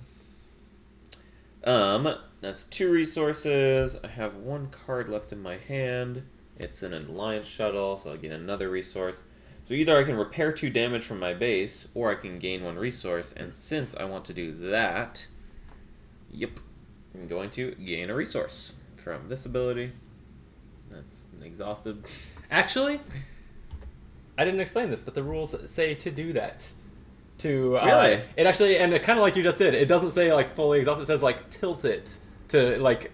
That's 2 resources. I have 1 card left in my hand. It's an Alliance shuttle, so I get another resource. So either I can repair 2 damage from my base, or I can gain 1 resource. And since I want to do that, yep, I'm going to gain a resource from this ability. That's exhausted. Actually, I didn't explain this, but the rules say to do that. To Really? It actually, and kind of like you just did, it doesn't say like fully exhausted. It says like tilt it to like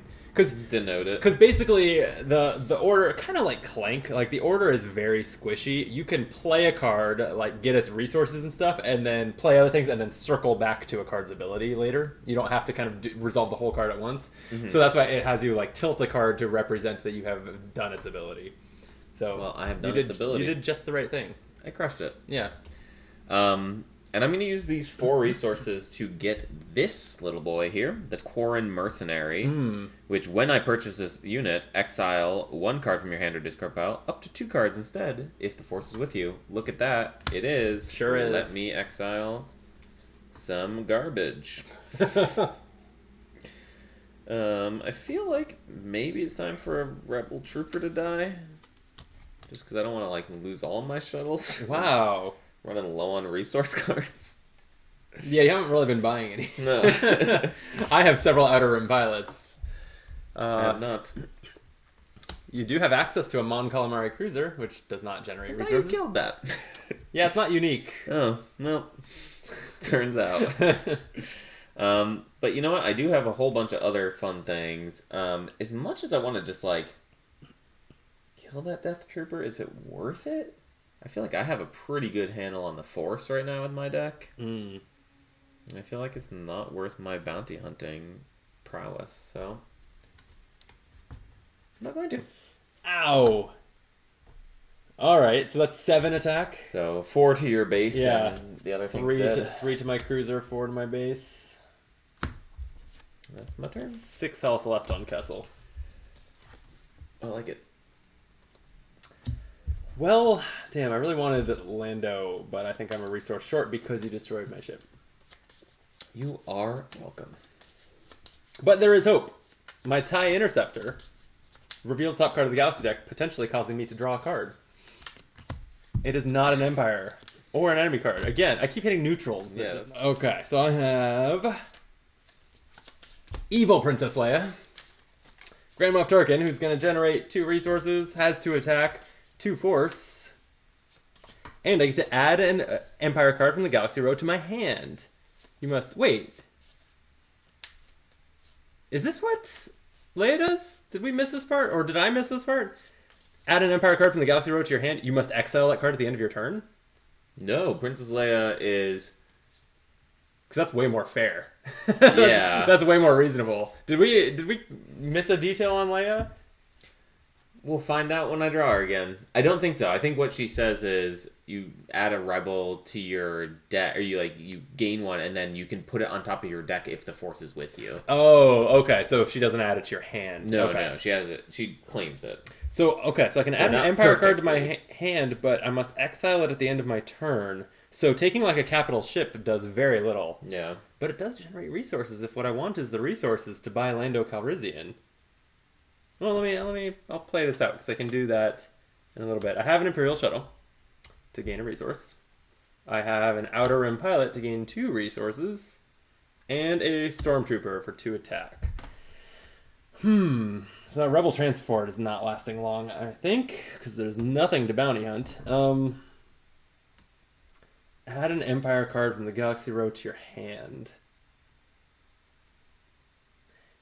Denote it. because basically the order kind of like Clank, like the order is very squishy. You can play a card, like get its resources and stuff, and then play other things, and then circle back to a card's ability later. You don't have to kind of resolve the whole card at once. Mm-hmm. So that's why it has you like tilt a card to represent that you have done its ability. So Well, I have done you its did, ability. You did just the right thing. I crushed it. Yeah. And I'm going to use these 4 resources to get this little boy here, the Quarren Mercenary, which when I purchase this unit, exile 1 card from your hand or discard pile, up to 2 cards instead, if the force is with you. Look at that. It is. Sure is. Let me exile some garbage. I feel like maybe it's time for a Rebel Trooper to die. Just because I don't want to like lose all my shuttles. Wow. Running low on resource cards. Yeah, you haven't really been buying any. No. I have several Outer Rim pilots. I have not. You do have access to a Mon Calamari cruiser, which does not generate I thought you resources. killed that. Yeah, it's not unique. Oh, no. Turns out. But you know what? I do have a whole bunch of other fun things. As much as I want to just, like, kill that Death Trooper, is it worth it? I feel like I have a pretty good handle on the Force right now in my deck. I feel like it's not worth my bounty hunting prowess, so I'm not going to. Ow. Alright, so that's 7 attack. So 4 to your base, Yeah. and the other thing's 3 dead. to my cruiser, 4 to my base. That's my turn. 6 health left on Kessel. I like it. Well, damn, I really wanted Lando, but I think I'm a resource short because you destroyed my ship. You are welcome. But there is hope. My TIE Interceptor reveals top card of the Galaxy deck, potentially causing me to draw a card. It is not an Empire or an enemy card. Again, I keep hitting neutrals. Yeah. Okay, so I have Evil Princess Leia, Grand Moff Tarkin, who's going to generate 2 resources, has 2 attack, 2 force, And I get to add an Empire card from the Galaxy row to my hand. You must... Wait. Is this what Leia does? Did we miss this part? Or did I miss this part? Add an Empire card from the Galaxy row to your hand. You must exile that card at the end of your turn? No, Princess Leia is... Because that's way more fair. Yeah. That's way more reasonable. Did we miss a detail on Leia? We'll find out when I draw her again. I don't think so. I think what she says is you add a rebel to your deck, or you gain one, and then you can put it on top of your deck if the Force is with you. Oh, okay. So if she doesn't add it to your hand. No, okay. no, she has it. She claims it. So, okay, so I can add an not Empire card to my perfectly. hand, but I must exile it at the end of my turn. So taking like a capital ship does very little. Yeah. But it does generate resources if what I want is the resources to buy Lando Calrissian. Well, I'll play this out because I can do that in a little bit. I have an Imperial Shuttle to gain a resource. I have an Outer Rim Pilot to gain 2 resources. And a Stormtrooper for 2 attack. So that Rebel Transport is not lasting long, I think, because there's nothing to bounty hunt. Add an Empire card from the Galaxy row to your hand.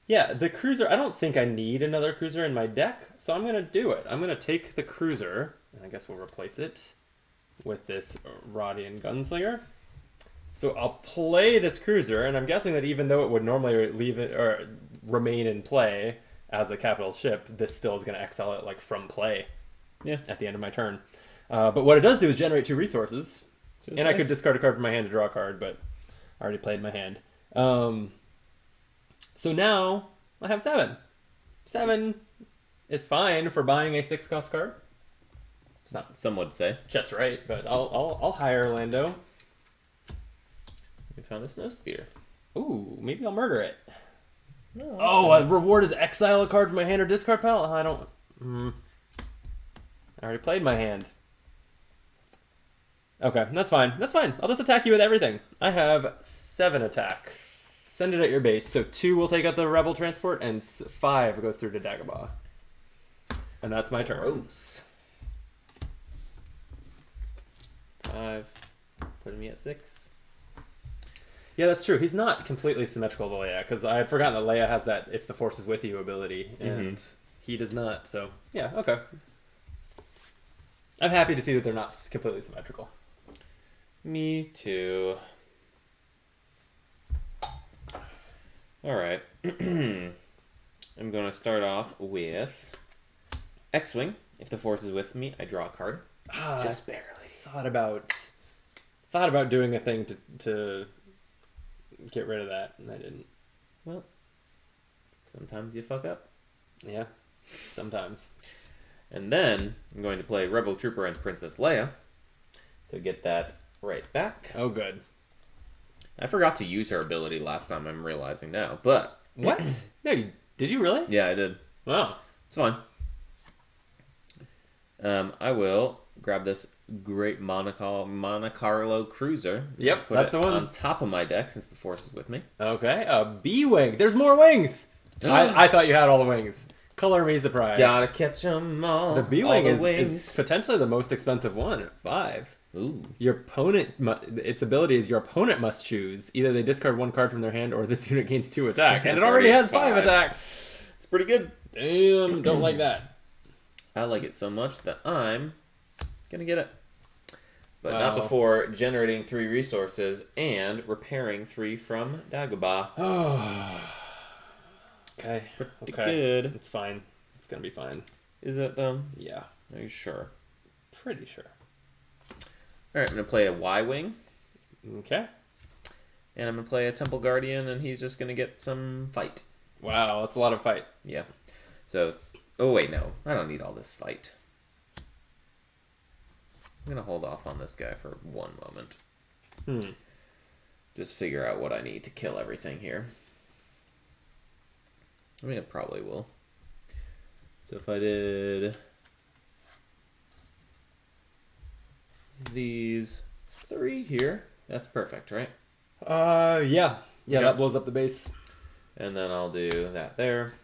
Yeah, the cruiser, I don't think I need another cruiser in my deck, so I'm going to do it. I'm going to take the cruiser, and I guess we'll replace it with this Rodian Gunslinger. So I'll play this cruiser, and I'm guessing that even though it would normally leave it or remain in play as a capital ship, this still is going to exile it like from play. Yeah. At the end of my turn. But what it does do is generate 2 resources. And nice. I could discard a card from my hand to draw a card, but I already played my hand. So now I have 7. 7 is fine for buying a 6-cost card. It's not Some would say. just right, but I'll hire Lando. We found a snow speeder. Ooh, maybe I'll murder it. No, Oh, a reward is exile a card from my hand or discard pile? I don't... I already played my hand. Okay, that's fine. That's fine. I'll just attack you with everything. I have 7 attack. Send it at your base. So 2 will take out the Rebel Transport, and 5 goes through to Dagobah. And that's my turn. Gross. 5. Putting me at 6. Yeah, that's true. He's not completely symmetrical to Leia, because I had forgotten that Leia has that if the Force is with you ability, and he does not. So, yeah, okay. I'm happy to see that they're not completely symmetrical. Me too. Alright. I'm going to start off with X-Wing. If the Force is with me, I draw a card. Just barely. Thought about doing a thing to get rid of that, and I didn't. Well, sometimes you fuck up. Yeah, sometimes. And then I'm going to play Rebel Trooper and Princess Leia to get that right back. Oh, good. I forgot to use her ability last time, I'm realizing now, but... What? No, did you really? Yeah, I did. Wow. It's fine. I will grab this great Monte Carlo cruiser. Yep, put that's it the one. on top of my deck since the Force is with me. Okay, a B-Wing. There's more wings! I thought you had all the wings. Color me surprised. Gotta catch them all. The B-Wing all the is potentially the most expensive one at 5. Ooh. Your opponent, its ability is your opponent must choose. Either they discard 1 card from their hand or this unit gains 2 attack. And it already has 5 attack. It's pretty good. Damn, don't like that. I like it so much that I'm gonna get it. But Wow. not before generating 3 resources and repairing 3 from Dagobah. Okay. Pretty Okay. good. It's fine. It's gonna be fine. Is it though? Yeah. Are you sure? Pretty sure. Alright, I'm gonna play a Y-Wing. Okay. And I'm gonna play a Temple Guardian, and he's just gonna get some fight. Wow, that's a lot of fight. Yeah. So, oh wait, no. I don't need all this fight. I'm gonna hold off on this guy for 1 moment. Just figure out what I need to kill everything here. I mean, it probably will. So if I did these 3 here, that's perfect, right? Yeah. Yeah, Okay. that blows up the base. And then I'll do that there.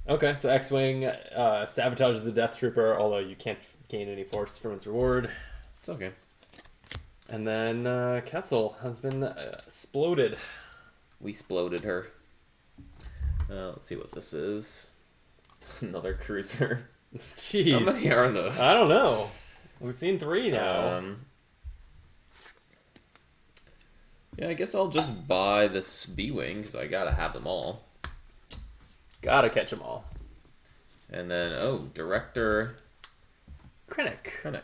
Okay, so X-Wing sabotages the Death Trooper, although you can't gain any force from its reward. It's okay. And then Kessel has been exploded. We exploded her. Let's see what this is. Another cruiser. Jeez. How many are those? I don't know. We've seen 3 now. Yeah, I guess I'll just buy this B-Wing, because I gotta have them all. Gotta catch them all. And then, Director Krennic.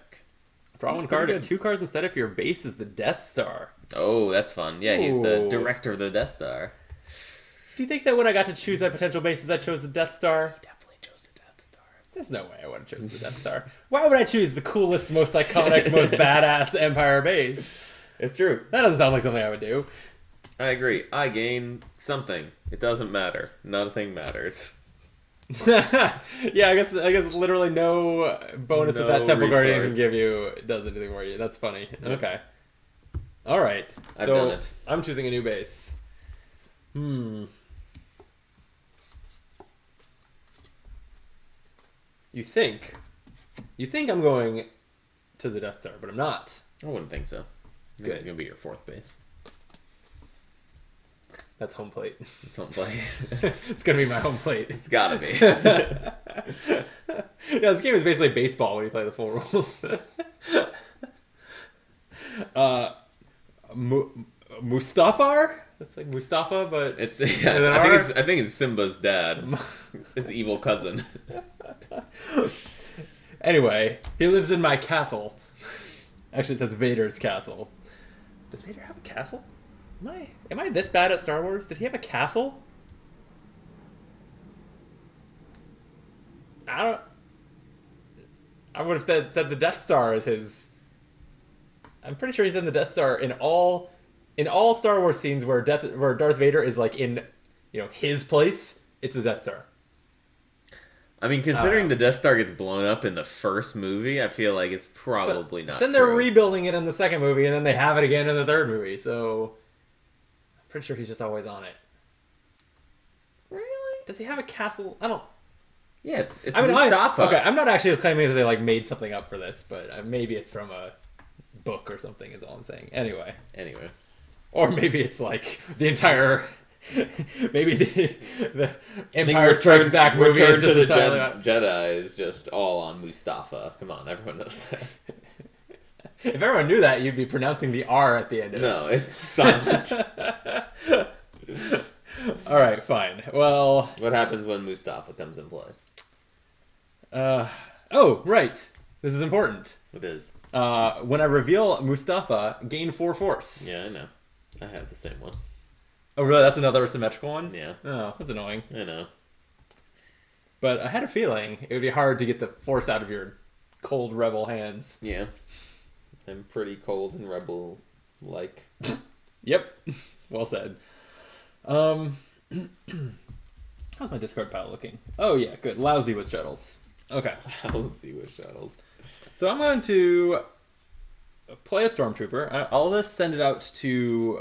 Draw That's one card pretty at good. 2 cards instead if your base is the Death Star. Oh, that's fun. Yeah, he's the Ooh. director of the Death Star. Do you think that when I got to choose my potential bases, I chose the Death Star? Definitely chose the Death Star. There's no way I would have chosen the Death Star. Why would I choose the coolest, most iconic, most badass Empire base? It's true. That doesn't sound like something I would do. I agree. I gain something. It doesn't matter. Nothing matters. Yeah, I guess literally no bonus that No Temple Guardian resource. can give you does anything for you. That's funny. Okay. All right. I've So done it. I'm choosing a new base. You think I'm going to the Death Star, but I'm not. I wouldn't think so. I think Good. it's going to be your 4th base. That's home plate. It's home play. It's gonna be my home plate. It's gotta be. Yeah, this game is basically baseball when you play the full rules. Mustafar? That's like Mustafa, but It's And then I think it's Simba's dad. His evil cousin. Anyway, he lives in my castle. Actually, it says Vader's castle. Does Vader have a castle? Am I this bad at Star Wars? Did he have a castle? I would have said the Death Star is his. I'm pretty sure he's in the Death Star in all Star Wars scenes where Darth Vader is like in, his place. It's the Death Star. I mean, considering the Death Star gets blown up in the first movie, I feel like it's probably not Then true. they're rebuilding it in the second movie, and then they have it again in the third movie. So I'm pretty sure he's just always on it. Really? Does he have a castle? I don't. Yeah, it's Mustafa. Okay, I'm not actually claiming that they like made something up for this, but maybe it's from a book or something. Is all I'm saying. Anyway, or maybe it's like the entire. Maybe the Empire Strikes Back movie Return is to just the entirely. Jedi is just all on Mustafa. Come on, everyone knows that. If everyone knew that, you'd be pronouncing the R at the end of it. No, it's silent. All right, fine. Well, What happens when Mustafa comes in play? oh, right. This is important. It is. When I reveal Mustafa, gain 4 force. Yeah, I know. I have the same one. Oh, really? That's another symmetrical one? Yeah. Oh, that's annoying. I know. But I had a feeling it would be hard to get the force out of your cold rebel hands. Yeah. I'm pretty cold and rebel-like. Yep. Well said. How's my discard pile looking? Oh, yeah, good. Lousy with shuttles. Okay. I'll see with shuttles. So I'm going to play a Stormtrooper. I'll just send it out to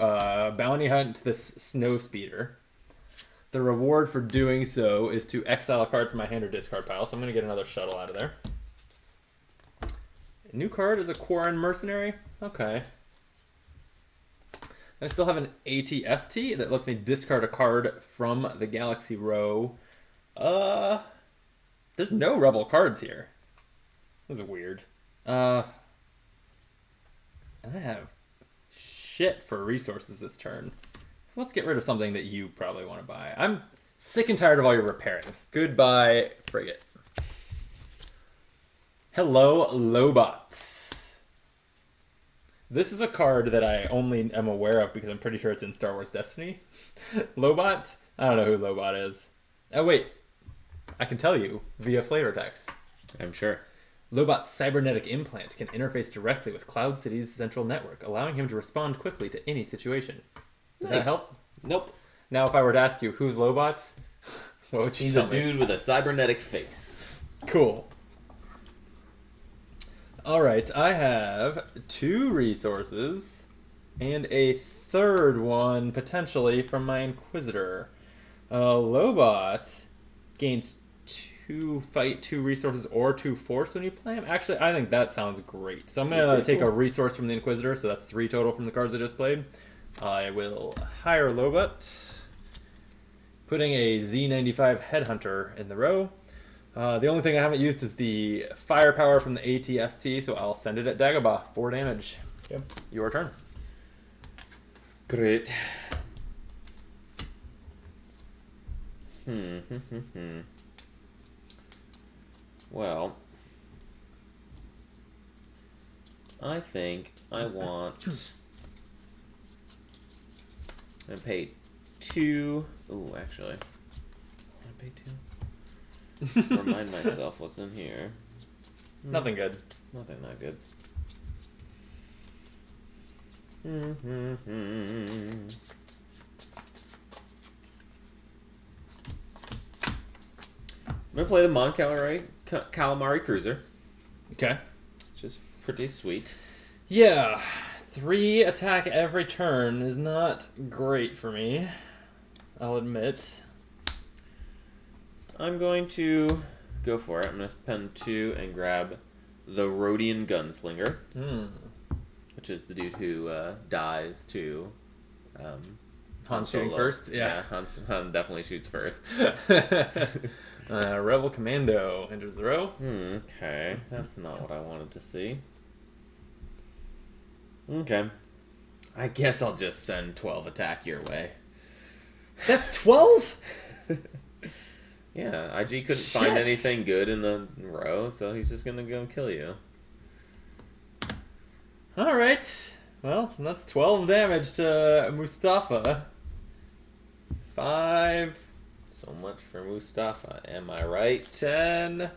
bounty hunt this snow speeder. The reward for doing so is to exile a card from my hand or discard pile, so I'm going to get another shuttle out of there. A new card is a Quarren Mercenary. Okay. I still have an ATST that lets me discard a card from the Galaxy row. There's no Rebel cards here. This is weird. And I have shit for resources this turn. So let's get rid of something that you probably want to buy. I'm sick and tired of all your repairing. Goodbye, frigate. Hello, Lobots. This is a card that I only am aware of because I'm pretty sure it's in Star Wars Destiny. Lobot? I don't know who Lobot is. Oh, wait. I can tell you via flavor text. I'm sure. Lobot's cybernetic implant can interface directly with Cloud City's central network, allowing him to respond quickly to any situation. Does that help? Nope. Now, if I were to ask you, who's Lobot? What would you He's tell a me? dude with a cybernetic face. Cool. Alright, I have 2 resources and a third one, potentially, from my Inquisitor. Lobot gains 2 fight, 2 resources, or 2 force when you play him. Actually, I think that sounds great. So I'm going to take a resource from the Inquisitor, so that's 3 total from the cards I just played. I will hire Lobot, putting a Z95 Headhunter in the row. The only thing I haven't used is the firepower from the ATST, so I'll send it at Dagobah. 4 damage. Yep. Your turn. Great. Well, I think I want and pay 2. Ooh, actually, I pay 2. Remind myself what's in here. Nothing good. Nothing that good. I'm gonna play the Mon Calamari Cruiser, Okay. which is pretty sweet. Yeah. 3 attack every turn is not great for me, I'll admit. I'm going to go for it. I'm going to spend 2 and grab the Rhodian Gunslinger, which is the dude who dies to Han shooting Solo. first? Yeah. Han definitely shoots first. Rebel Commando enters the row. Okay, that's not what I wanted to see. Okay. I guess I'll just send 12 attack your way. That's 12? Yeah, IG couldn't find anything good in the row, so he's just gonna go kill you. Alright. Well, that's 12 damage to Mustafa. 5, So much for Mustafa, am I right? 10,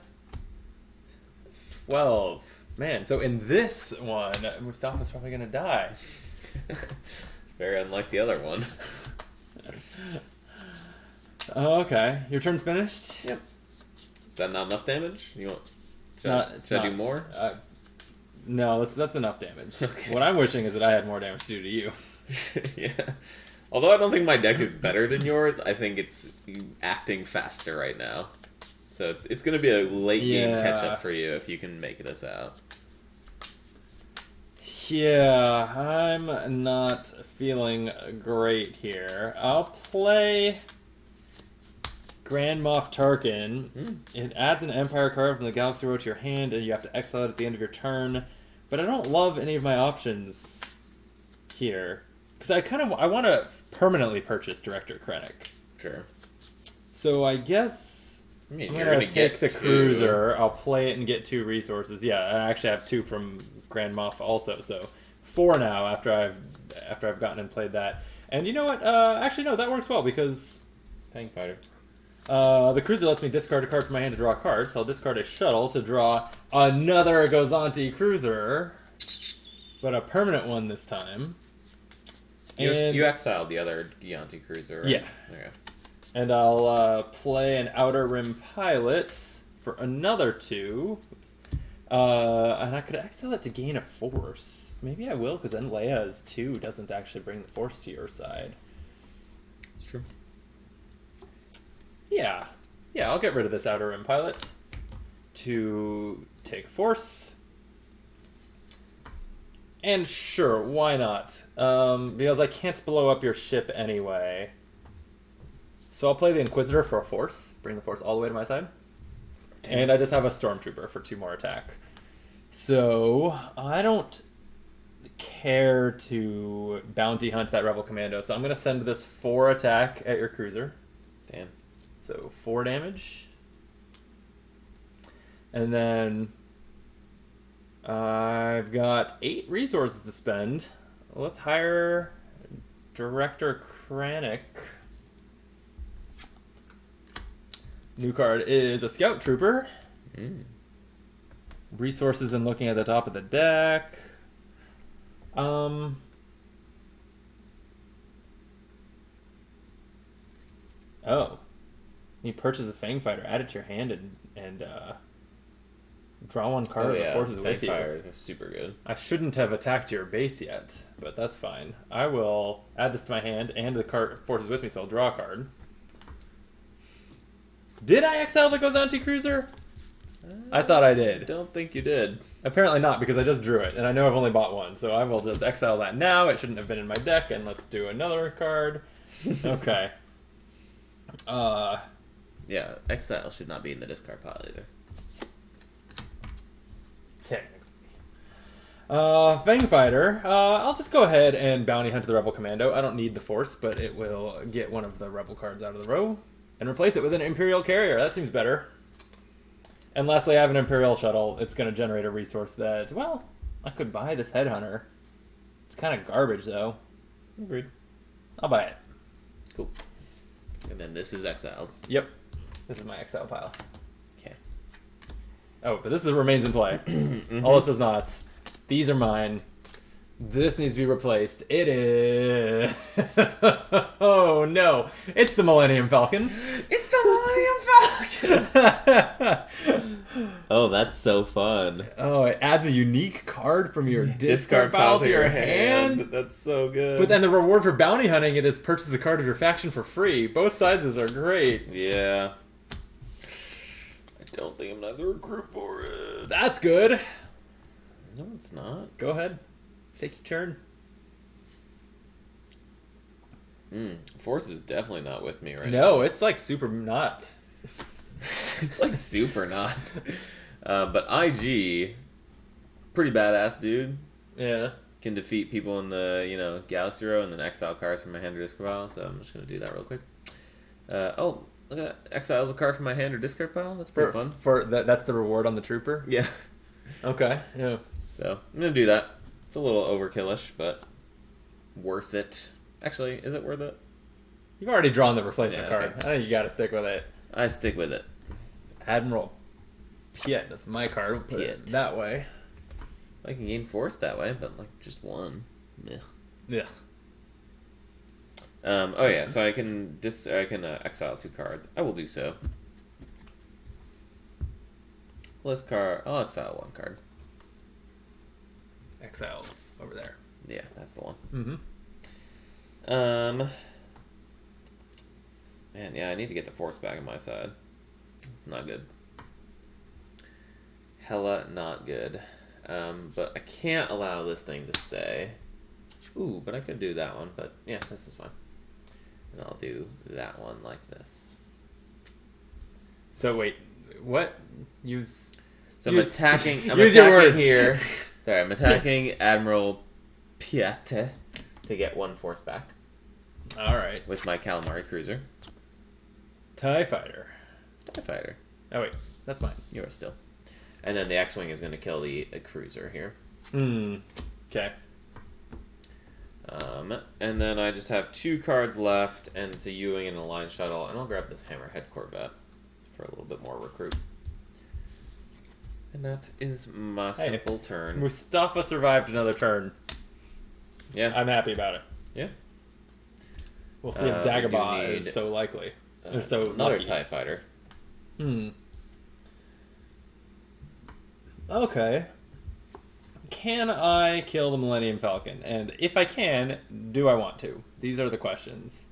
12. Man, so in this one, Mustafa's probably gonna die. It's very unlike the other one. Oh, okay. Your turn's finished? Yep. Is that not enough damage? You want? It's Should I not. do more? No, that's enough damage. Okay. What I'm wishing is that I had more damage to do to you. Yeah. Although I don't think my deck is better than yours, I think it's acting faster right now. So it's going to be a late game catch up for you if you can make this out. Yeah, I'm not feeling great here. I'll play Grand Moff Tarkin. It adds an Empire card from the Galaxy Row to your hand, and you have to exile it at the end of your turn. But I don't love any of my options here. Because I want to permanently purchase Director Krennic. Sure. So I guess I mean, I'm you're going to gonna take get the 2. Cruiser. I'll play it and get 2 resources. Yeah, I actually have 2 from Grand Moff also. So 4 now after I've gotten and played that. And you know what? Actually, no, that works well because Fang Fighter. the Cruiser lets me discard a card from my hand to draw a card. So I'll discard a Shuttle to draw another Gozanti Cruiser. But a permanent one this time. And You exiled the other Gianti Cruiser, right? Yeah. Okay. And I'll play an Outer Rim Pilot for another 2. Oops. And I could exile it to gain a force. Maybe I will, because then Leia's 2 doesn't actually bring the force to your side. It's true. Yeah. Yeah, I'll get rid of this Outer Rim Pilot to take a force. And sure, why not? Because I can't blow up your ship anyway. So I'll play the Inquisitor for a force. Bring the force all the way to my side. Damn. And I just have a Stormtrooper for 2 more attack. So I don't care to bounty hunt that Rebel Commando. So I'm going to send this 4 attack at your cruiser. Damn. So 4 damage. And then I've got 8 resources to spend. Let's hire Director Krennic. New card is a Scout Trooper. Resources and looking at the top of the deck. Oh. You purchase a Fang Fighter, add it to your hand, and draw 1 card with the forces with you. Fires are super good. I shouldn't have attacked your base yet, but that's fine. I will add this to my hand and the card forces with me, so I'll draw a card. Did I exile the Gozanti Cruiser? I thought I did. Don't think you did. Apparently not, because I just drew it, and I know I've only bought one, so I will just exile that now. It shouldn't have been in my deck, and let's do another card. Okay. Yeah, exile should not be in the discard pile either. Technically. Fang Fighter. I'll just go ahead and bounty hunt the Rebel Commando. I don't need the Force, but it will get one of the Rebel cards out of the row and replace it with an Imperial Carrier. That seems better. And lastly, I have an Imperial Shuttle. It's going to generate a resource that, well, I could buy this Headhunter. It's kind of garbage, though. Agreed. I'll buy it. Cool. And then this is exiled. Yep. This is my exile pile. Okay. Oh, but this remains in play. All this does not. These are mine. This needs to be replaced. It is... Oh, no. It's the Millennium Falcon. It's the Millennium Falcon! Oh, that's so fun. Oh, it adds a unique card from your discard pile to your hand. That's so good. But then the reward for bounty hunting it is purchase a card of your faction for free. Both sides are great. Yeah. I don't think I'm gonna have the recruit for it. That's good. No, it's not. Go ahead. Take your turn. Force is definitely not with me right now. No, it's like super not. It's like super not. But IG, pretty badass dude. Yeah. Can defeat people in the, Galaxy Row and then exile cards from my hand or discard pile. So I'm just going to do that real quick. Oh, look at that. Exiles a card from my hand or discard pile. That's pretty fun. That's the reward on the Trooper? Yeah. Okay, yeah. So I'm going to do that. It's a little overkillish, but worth it. Actually, is it worth it? You've already drawn the replacement card. Okay. I think you got to stick with it. I stick with it. Admiral Piet. That's my card. We'll put it that way. I can gain force that way, but like just one. Meh. Yeah. Oh yeah, so I can exile 2 cards. I will do so. List card. I'll exile 1 card. Exiles over there. Yeah, that's the one. Mm-hmm. Man, yeah, I need to get the force back on my side. It's not good. Hella not good. But I can't allow this thing to stay. Ooh, but I could do that one. But yeah, this is fine. And I'll do that one like this. So wait, what? So I'm attacking. Use your words here. Sorry, I'm attacking Admiral Piette to get 1 force back. All right. With my Calamari Cruiser. TIE Fighter. TIE Fighter. Oh wait, that's mine. Yours still. And then the X-Wing is going to kill the Cruiser here. Okay. And then I just have 2 cards left, and it's a U-Wing and a Line Shuttle, and I'll grab this Hammerhead Corvette for a little bit more recruit. And that is my simple turn. Mustafa survived another turn. Yeah. I'm happy about it. Yeah. We'll see if Dagobah is so likely. Or so another lucky. TIE Fighter. Okay. Can I kill the Millennium Falcon? And if I can, do I want to? These are the questions.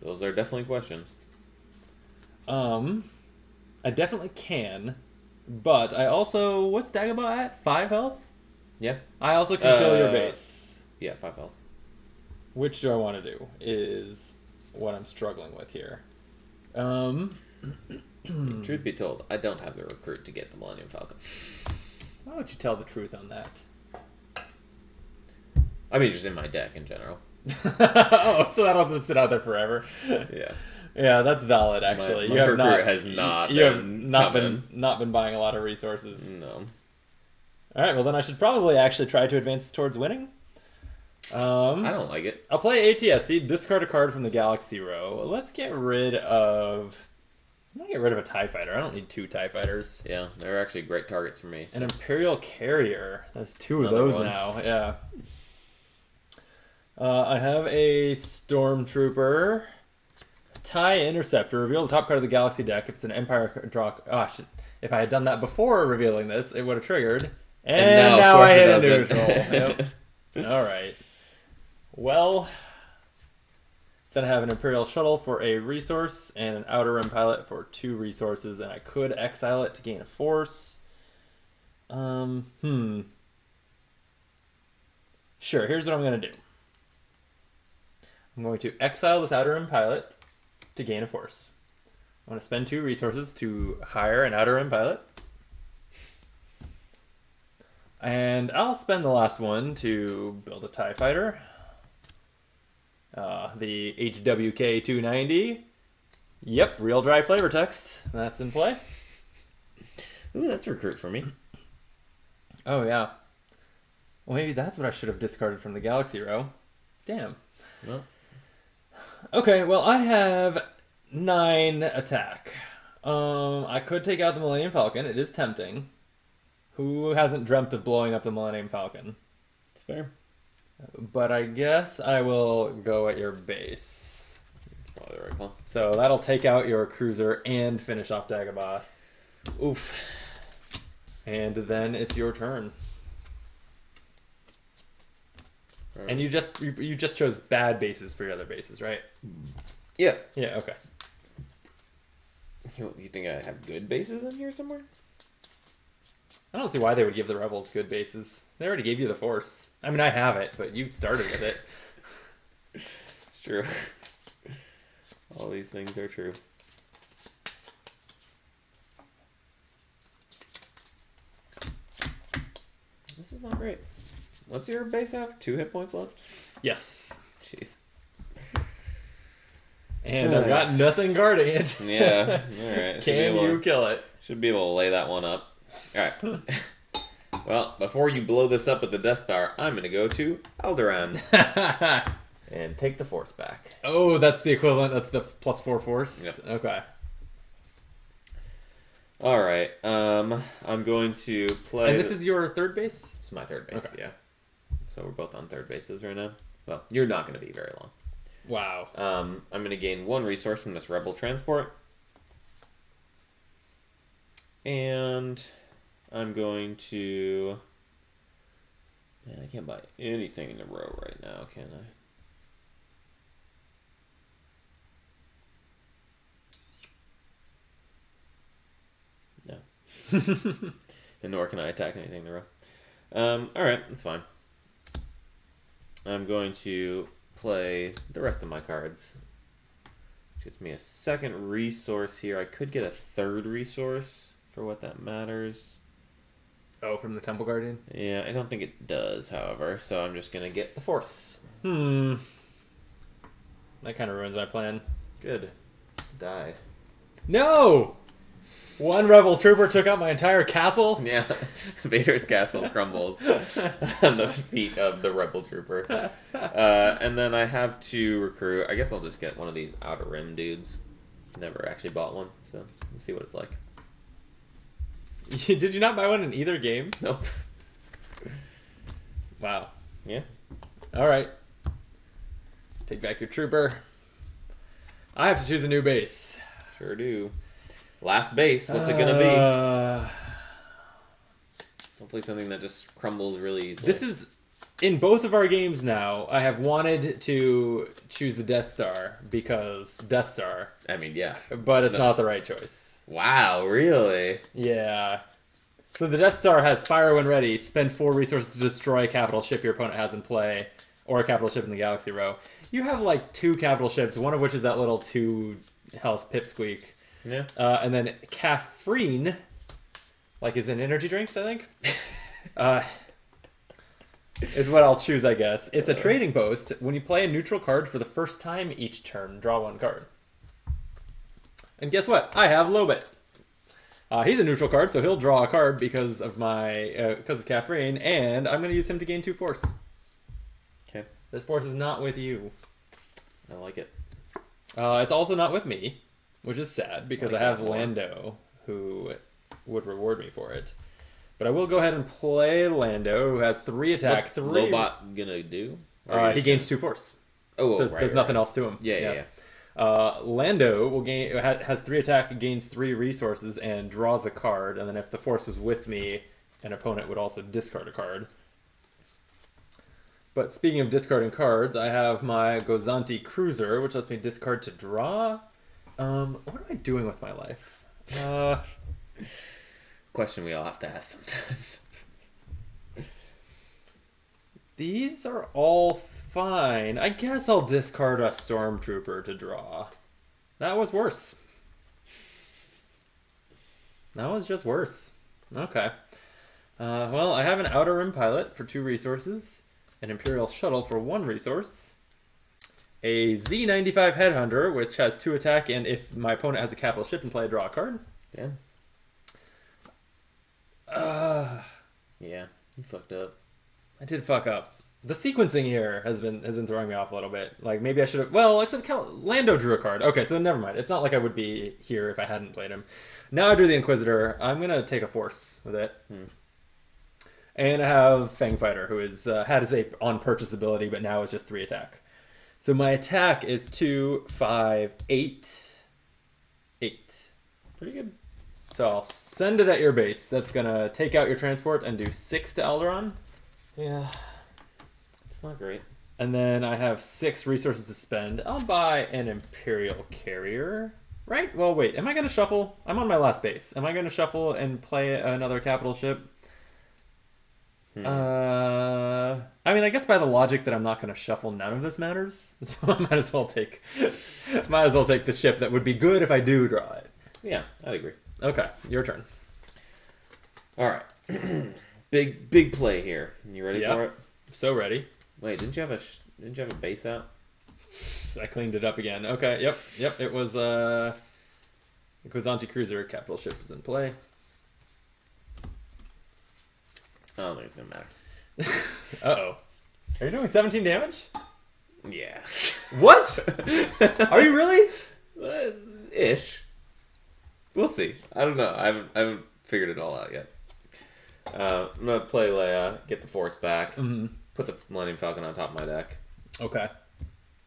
Those are definitely questions. I definitely can, but I also... What's Dagobah at? 5 health? Yeah. I also can kill your base. Yeah, 5 health. Which do I want to do is what I'm struggling with here. Truth be told, I don't have the recruit to get the Millennium Falcon. Why don't you tell the truth on that? I mean, just in my deck in general. Oh, so that'll just sit out there forever. Yeah. Yeah, that's valid. Actually, my you have recruit not. has not. You have not been buying a lot of resources. No. All right. Well, then I should probably actually try to advance towards winning. I don't like it. I'll play ATST. Discard a card from the Galaxy Row. Let's get rid of. I'm gonna get rid of a TIE Fighter. I don't need 2 TIE Fighters. Yeah, they're actually great targets for me. So. An Imperial Carrier. There's 2 of Another those one. now. Yeah. I have a Stormtrooper. TIE Interceptor. Reveal the top card of the Galaxy deck. If it's an Empire draw... Oh, shit. If I had done that before revealing this, it would have triggered. And now I hit a neutral. Yep. All right. Well, Then I have an Imperial Shuttle for a resource and an Outer Rim Pilot for 2 resources, and I could exile it to gain a force. Sure, here's what I'm going to do. I'm going to exile this Outer Rim Pilot to gain a force. I'm going to spend 2 resources to hire an Outer Rim Pilot. And I'll spend the last one to build a TIE Fighter. The HWK-290. Yep, real dry flavor text. That's in play. Ooh, that's recruit for me. Oh, yeah. Well, maybe that's what I should have discarded from the Galaxy row. Damn. Well. Okay, well, I have 9 attack. I could take out the Millennium Falcon. It is tempting. Who hasn't dreamt of blowing up the Millennium Falcon? It's fair. But I guess I will go at your base. Probably the right call. So that'll take out your cruiser and finish off Dagobah. Oof. And then it's your turn. Right. And you just chose bad bases for your other bases, right? Yeah. Yeah, okay. You think I have good bases in here somewhere? I don't see why they would give the Rebels good bases. They already gave you the Force. I mean, I have it, but you started with it. It's true. All these things are true. This is not great. What's your base have? 2 hit points left? Yes. Jeez. And I've got nothing guarding it. Yeah, alright. Can you kill it? Should be able to lay that one up. Alright. Well, before you blow this up with the Death Star, I'm going to go to Alderaan. And take the Force back. Oh, that's the equivalent. That's the +4 Force? Yep. Okay. Alright. I'm going to play... And this is your third base? It's my third base, Okay. yeah. So we're both on third bases right now. Well, you're not going to be very long. Wow. I'm going to gain 1 resource from this Rebel transport. And I'm going to... Man, I can't buy anything in a row right now, can I? No. And nor can I attack anything in a row. Alright, that's fine. I'm going to play the rest of my cards. Which gives me a second resource here. I could get a third resource for what that matters. Oh, from the Temple Guardian? Yeah, I don't think it does, however, so I'm just going to get the Force. That kind of ruins my plan. Good. Die. No! One Rebel trooper took out my entire castle? Yeah, Vader's castle crumbles on the feet of the Rebel trooper. And then I have to recruit. I guess I'll just get one of these Outer Rim dudes. Never actually bought one, so we'll see what it's like. Did you not buy one in either game? Nope. Wow. Yeah. Alright. Take back your trooper. I have to choose a new base. Sure do. Last base, what's it gonna be? Hopefully something that just crumbles really easily. This is... In both of our games now, I have wanted to choose the Death Star because Death Star. I mean, yeah. But it's not the right choice. Wow, really? Yeah. So the Death Star has fire when ready, spend 4 resources to destroy a capital ship your opponent has in play, or a capital ship in the Galaxy row. You have like 2 capital ships, one of which is that little 2 health pipsqueak. Yeah. And then caffeine, like is in energy drinks, I think, is what I'll choose, I guess. It's a trading post. When you play a neutral card for the first time each turn, draw 1 card. And guess what? I have Lobet. He's a neutral card, so he'll draw a card because of my because of caffeine, and I'm going to use him to gain 2 force. Okay. This force is not with you. I like it. It's also not with me, which is sad because like I have that more. Lando, who would reward me for it. But I will go ahead and play Lando, who has 3 attack. What's 3. Lobot gonna do? He gains 2 force. There's nothing else to him. Yeah. Lando will gain has 3 attack, gains 3 resources, and draws a card. And then if the force was with me, an opponent would also discard a card. But speaking of discarding cards, I have my Gozanti Cruiser, which lets me discard to draw. What am I doing with my life? Question we all have to ask sometimes. These are all fine. I guess I'll discard a Stormtrooper to draw. That was worse. That was just worse. Okay. Well, I have an Outer Rim Pilot for 2 resources, an Imperial Shuttle for 1 resource, a Z-95 Headhunter, which has 2 attack, and if my opponent has a capital ship in play, draw a card. Yeah. Yeah, you fucked up. I did fuck up. The sequencing here has been throwing me off a little bit. Like, maybe I should have... Well, except Lando drew a card. Okay, so never mind. It's not like I would be here if I hadn't played him. Now I drew the Inquisitor. I'm going to take a Force with it. And I have Fang Fighter, who is had his ape on purchase ability, but now is just 3 attack. So my attack is 2, 5, 8. 8. Pretty good. So I'll send it at your base. That's going to take out your transport and do 6 to Alderaan. Yeah. It's not great. And then I have 6 resources to spend. I'll buy an Imperial Carrier. Right? Well, wait. Am I going to shuffle? I'm on my last base. Am I going to shuffle and play another capital ship? I mean, I guess by the logic that I'm not going to shuffle, none of this matters. So I might as well take the ship that would be good if I do draw it. Yeah, I'd agree. Okay, your turn. All right, big play here. You ready for it? So ready. Wait, didn't you have a base out? I cleaned it up again. Okay, yep. It was Anti-Cruiser capital ship is in play. I don't think it's gonna matter. Uh-oh. Are you doing 17 damage? Yeah. What? Are you really? Ish. We'll see. I don't know. I haven't figured it all out yet. I'm gonna play Leia, get the Force back, put the Millennium Falcon on top of my deck. Okay.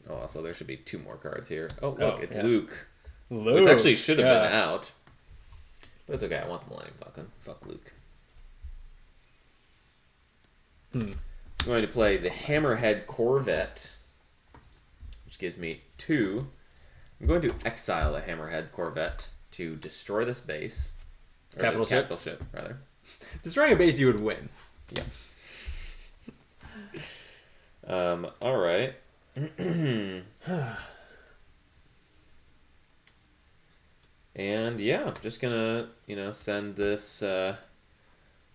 Oh, also there should be 2 more cards here. Oh, look, it's yeah. Luke. Luke. Which actually should have been out. But it's okay, I want the Millennium Falcon. Fuck Luke. I'm going to play the Hammerhead Corvette, which gives me 2. I'm going to exile the Hammerhead Corvette to destroy this base. Or capital ship, rather. Destroying a base you would win. Yeah. Alright. And yeah, just gonna, send this,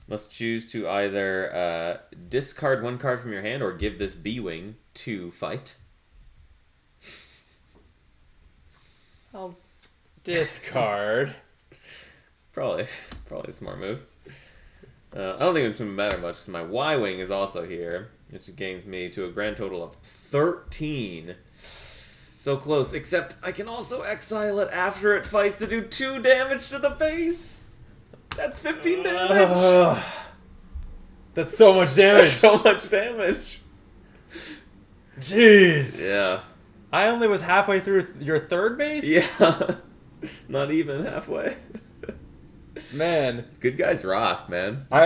must choose to either discard 1 card from your hand or give this B-Wing to fight. I'll discard. Probably a smart move. I don't think it's going to matter much because my Y-Wing is also here, which gains me to a grand total of 13. So close, except I can also exile it after it fights to do 2 damage to the base. That's 15 damage. That's so much damage. That's so much damage. Jeez. Yeah. I only was halfway through your 3rd base? Yeah. Not even halfway. Man. Good guys rock, man. I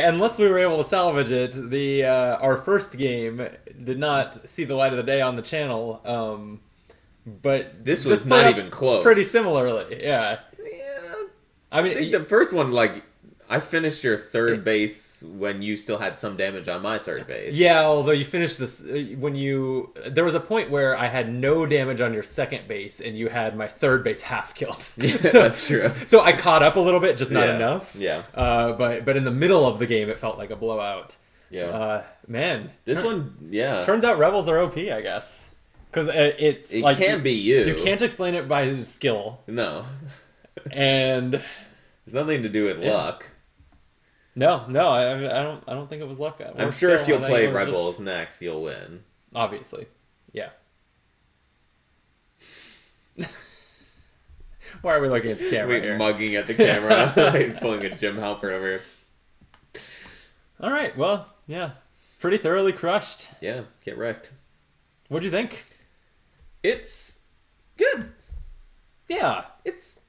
unless we were able to salvage it, our first game did not see the light of the day on the channel. But this was not even close. Pretty similarly, yeah. Yeah. I mean, I think the first one, I finished your 3rd base when you still had some damage on my 3rd base. Yeah, although you finished this there was a point where I had no damage on your 2nd base and you had my 3rd base half killed. Yeah, that's true. So I caught up a little bit, just not enough. Yeah. But in the middle of the game, it felt like a blowout. Yeah. Man, this one, yeah. Turns out rebels are OP, I guess, because it can't be you. You can't explain it by skill. No. And it's nothing to do with luck. No, I don't think it was luck. I'm sure if you'll play Rebels next, you'll win. Obviously, yeah. Why are we looking at the camera here? Mugging at the camera, pulling a Jim Halpert over here. All right, well, yeah, pretty thoroughly crushed. Yeah, get wrecked. What'd you think? It's good. Yeah, it's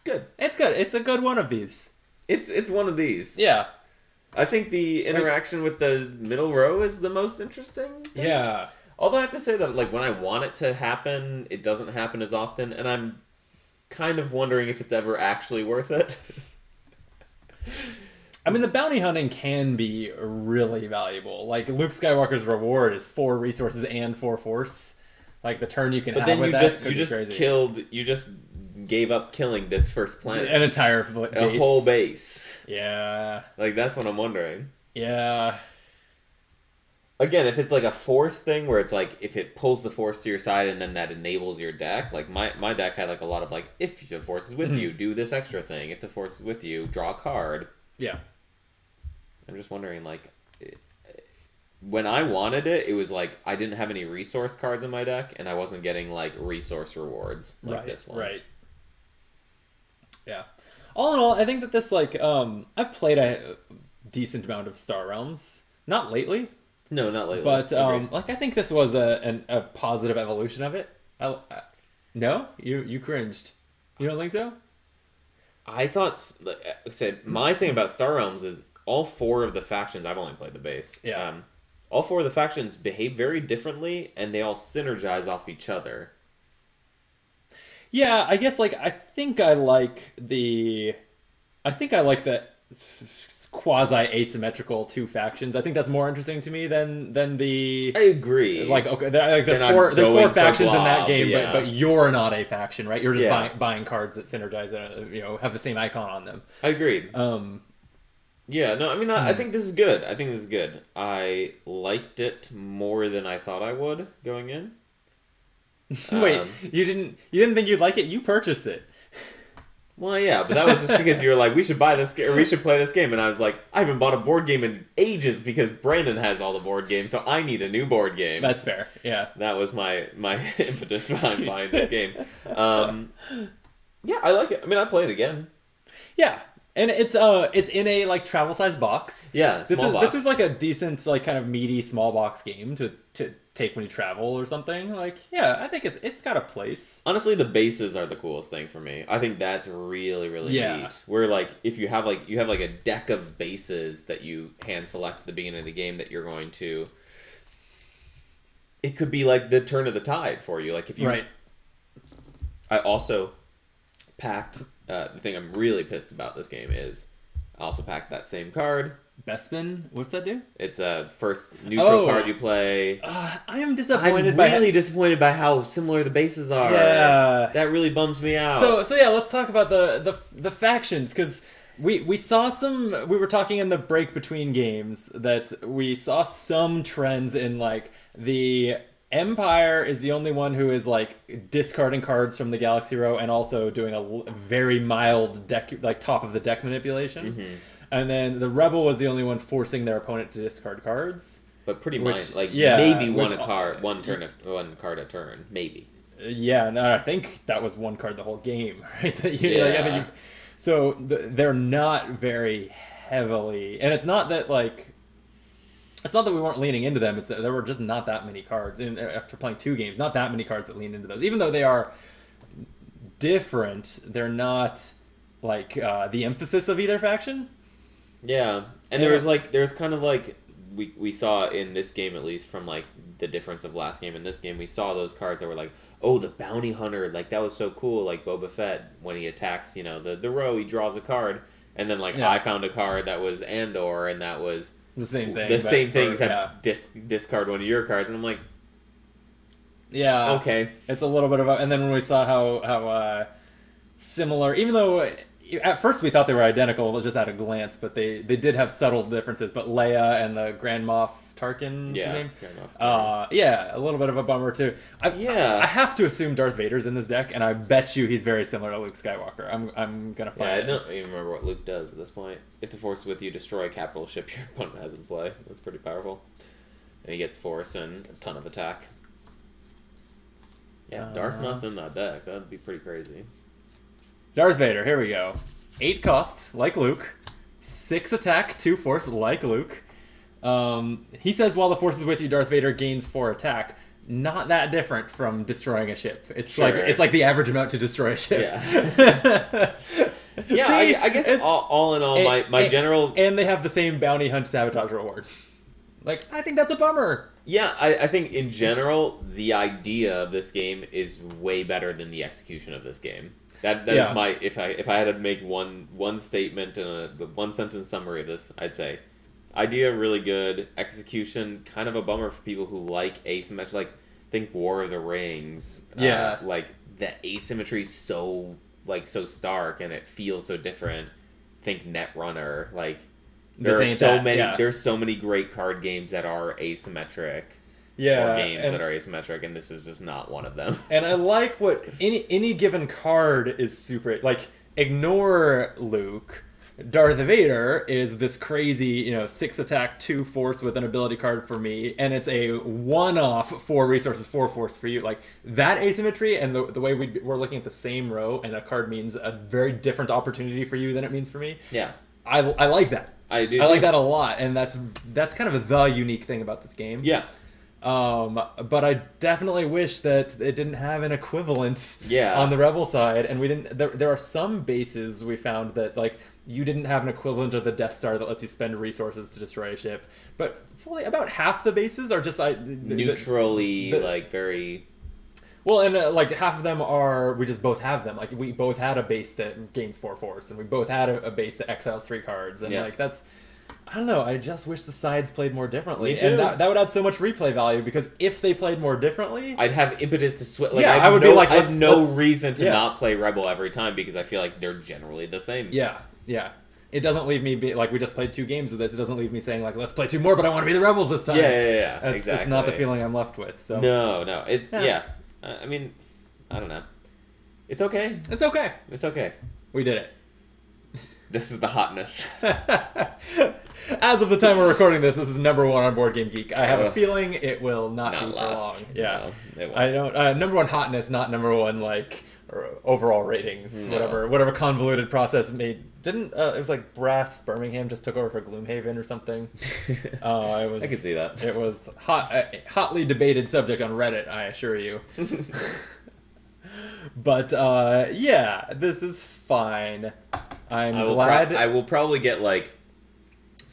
good. It's good. It's a good one of these. It's one of these. Yeah. I think the interaction with the middle row is the most interesting thing. Yeah. Although I have to say that, like, when I want it to happen, it doesn't happen as often, and I'm kind of wondering if it's ever actually worth it. I mean, the bounty hunting can be really valuable. Like, Luke Skywalker's reward is 4 resources and 4 force. Like, the turn you can have with that could be crazy. You just gave up killing this first planet. An entire base. A whole base. Yeah. Like, that's what I'm wondering. Yeah. Again, if it's like a force thing where it's like, if it pulls the force to your side and then that enables your deck, like my deck had like a lot of like, if the force is with you, do this extra thing. If the force is with you, draw a card. Yeah. I'm just wondering, like, when I wanted it, it was like I didn't have any resource cards in my deck, and I wasn't getting like resource rewards like this one. Right. Yeah. All in all, I think that this like I've played a decent amount of Star Realms. Not lately. No, not lately. But like I think this was a positive evolution of it. No, you cringed. You don't think so? I thought, like I said, my thing about Star Realms is all 4 of the factions. I've only played the base. Yeah. All 4 of the factions behave very differently, and they all synergize off each other. Yeah, I guess like I think I like the quasi asymmetrical 2 factions. I think that's more interesting to me than the. I agree. Like okay, there's 4 factions in that game, yeah. but you're not a faction, right? You're just buying cards that synergize and have the same icon on them. I agree. Yeah, no, I mean, I think this is good. I think this is good. I liked it more than I thought I would going in. Wait, you didn't think you'd like it? You purchased it. Well, yeah, but that was just because you were like, we should buy this, or we should play this game, and I was like, I haven't bought a board game in ages because Brandon has all the board games, so I need a new board game. That's fair. Yeah, that was my impetus behind buying this game. Yeah, I like it. I mean, I play it again. Yeah. And it's in a like travel size box. Yeah, this is like a decent like kind of meaty small box game to take when you travel or something. Like yeah, I think it's got a place. Honestly, the bases are the coolest thing for me. I think that's really neat. Where like if you have like a deck of bases that you hand select at the beginning of the game that you're going to. It could be like the turn of the tide for you. Like if you. Right. I also packed. The thing I'm really pissed about this game is I also packed that same card. Bestman? What's that do? It's a first neutral card you play. I am disappointed. I'm really disappointed by how similar the bases are. Yeah, that really bums me out. So yeah, let's talk about the factions because we saw some. We were talking in the break between games that we saw some trends in like the. Empire is the only one who is like discarding cards from the Galaxy row and also doing a very mild deck, like top of the deck manipulation. And then the Rebel was the only one forcing their opponent to discard cards. But pretty much, like maybe one card a turn, maybe. Yeah, no, I think that was one card the whole game, right? So they're not very heavily, and it's not that like. It's not that we weren't leaning into them. It's that there were just not that many cards. And after playing 2 games, not that many cards that lean into those. Even though they are different, they're not like the emphasis of either faction. Yeah, and there's kind of like we saw in this game at least from like the difference of last game and this game. We saw those cards that were like, oh, the bounty hunter, like that was so cool. Like Boba Fett when he attacks, the row, he draws a card, and then I found a card that was Andor, and that was. The same thing. The same thing, except discard one of your cards, and I'm like, yeah, okay. It's a little bit of and then when we saw how similar, even though at first we thought they were identical, just at a glance, but they did have subtle differences. But Leia and the Grand Moff Tarkin, name? A little bit of a bummer too. I have to assume Darth Vader's in this deck, and I bet you he's very similar to Luke Skywalker. I'm gonna find. I don't even remember what Luke does at this point. If the Force is with you, destroy a capital ship your opponent has in play. That's pretty powerful. And he gets Force and a ton of attack. Yeah, Darth Maul's in that deck. That'd be pretty crazy. Darth Vader. Here we go. 8 costs like Luke. 6 attack, 2 force like Luke. He says while the Force is with you, Darth Vader gains 4 attack. Not that different from destroying a ship. It's like the average amount to destroy a ship. Yeah. Yeah, See, I guess all in all, my general... And they have the same bounty hunt sabotage reward. Like, I think that's a bummer. Yeah, I think in general, the idea of this game is way better than the execution of this game. That is my... If I had to make one statement and a one-sentence summary of this, I'd say... Idea really good. Execution kind of a bummer for people who like asymmetry. Like, think War of the Rings. Yeah. Like, the asymmetry is so stark and it feels so different. Think Netrunner. Like, there's so many great card games that are asymmetric. Yeah. Or games that are asymmetric, and this is just not one of them. And I like what any given card is super... Like, ignore Luke. Darth Vader is this crazy, 6 attack, 2 force with an ability card for me, and it's a one-off 4 resources, 4 force for you. Like, that asymmetry and the way we're looking at the same row, and a card means a very different opportunity for you than it means for me. Yeah. I like that. I do. I like that a lot, and that's kind of the unique thing about this game. Yeah. But I definitely wish that it didn't have an equivalent on the Rebel side, and we didn't. There are some bases we found that like you didn't have an equivalent of the Death Star that lets you spend resources to destroy a ship. But fully about half the bases are just neutrally very. Well, and like half of them are we just both have them. Like we both had a base that gains 4 force, and we both had a base that exiles 3 cards, and like that's. I don't know. I just wish the sides played more differently. Me too. And that would add so much replay value, because if they played more differently... I'd have impetus to switch. Like, I would be like... I have no reason to not play Rebel every time, because I feel like they're generally the same. Yeah. It doesn't leave me... like, we just played 2 games of this. It doesn't leave me saying, like, let's play 2 more, but I want to be the Rebels this time. Yeah. Exactly. It's not the feeling I'm left with. So No. I mean, I don't know. It's okay. It's okay. We did it. This is the hotness. As of the time we're recording this is number 1 on Board Game Geek. I have a feeling it will not be for long. Yeah, no, it won't. I don't. Number 1 hotness, not number 1 like overall ratings. No. Whatever convoluted process made. Didn't it was like Brass Birmingham just took over for Gloomhaven or something? It was. I can see that. It was hotly debated subject on Reddit. I assure you. But yeah, this is fine. I'm glad. I will probably get like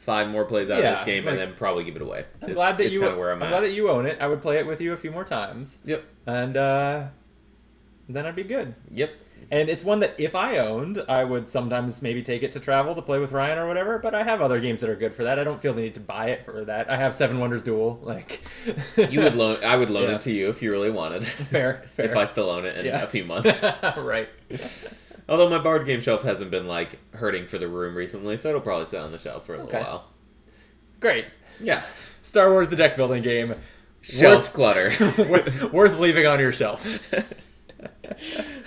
5 more plays out of this game, and then probably give it away. I'm glad that you own it. I would play it with you a few more times. Yep. And then I'd be good. Yep. And it's one that if I owned, I would sometimes maybe take it to travel to play with Ryan or whatever. But I have other games that are good for that. I don't feel the need to buy it for that. I have 7 Wonders Duel. Like I would loan it to you if you really wanted. Fair. If I still own it in a few months. Right. Although my board game shelf hasn't been like hurting for the room recently, so it'll probably sit on the shelf for a little while. Great. Yeah. Star Wars: The Deck Building Game. Shelf clutter. worth leaving on your shelf.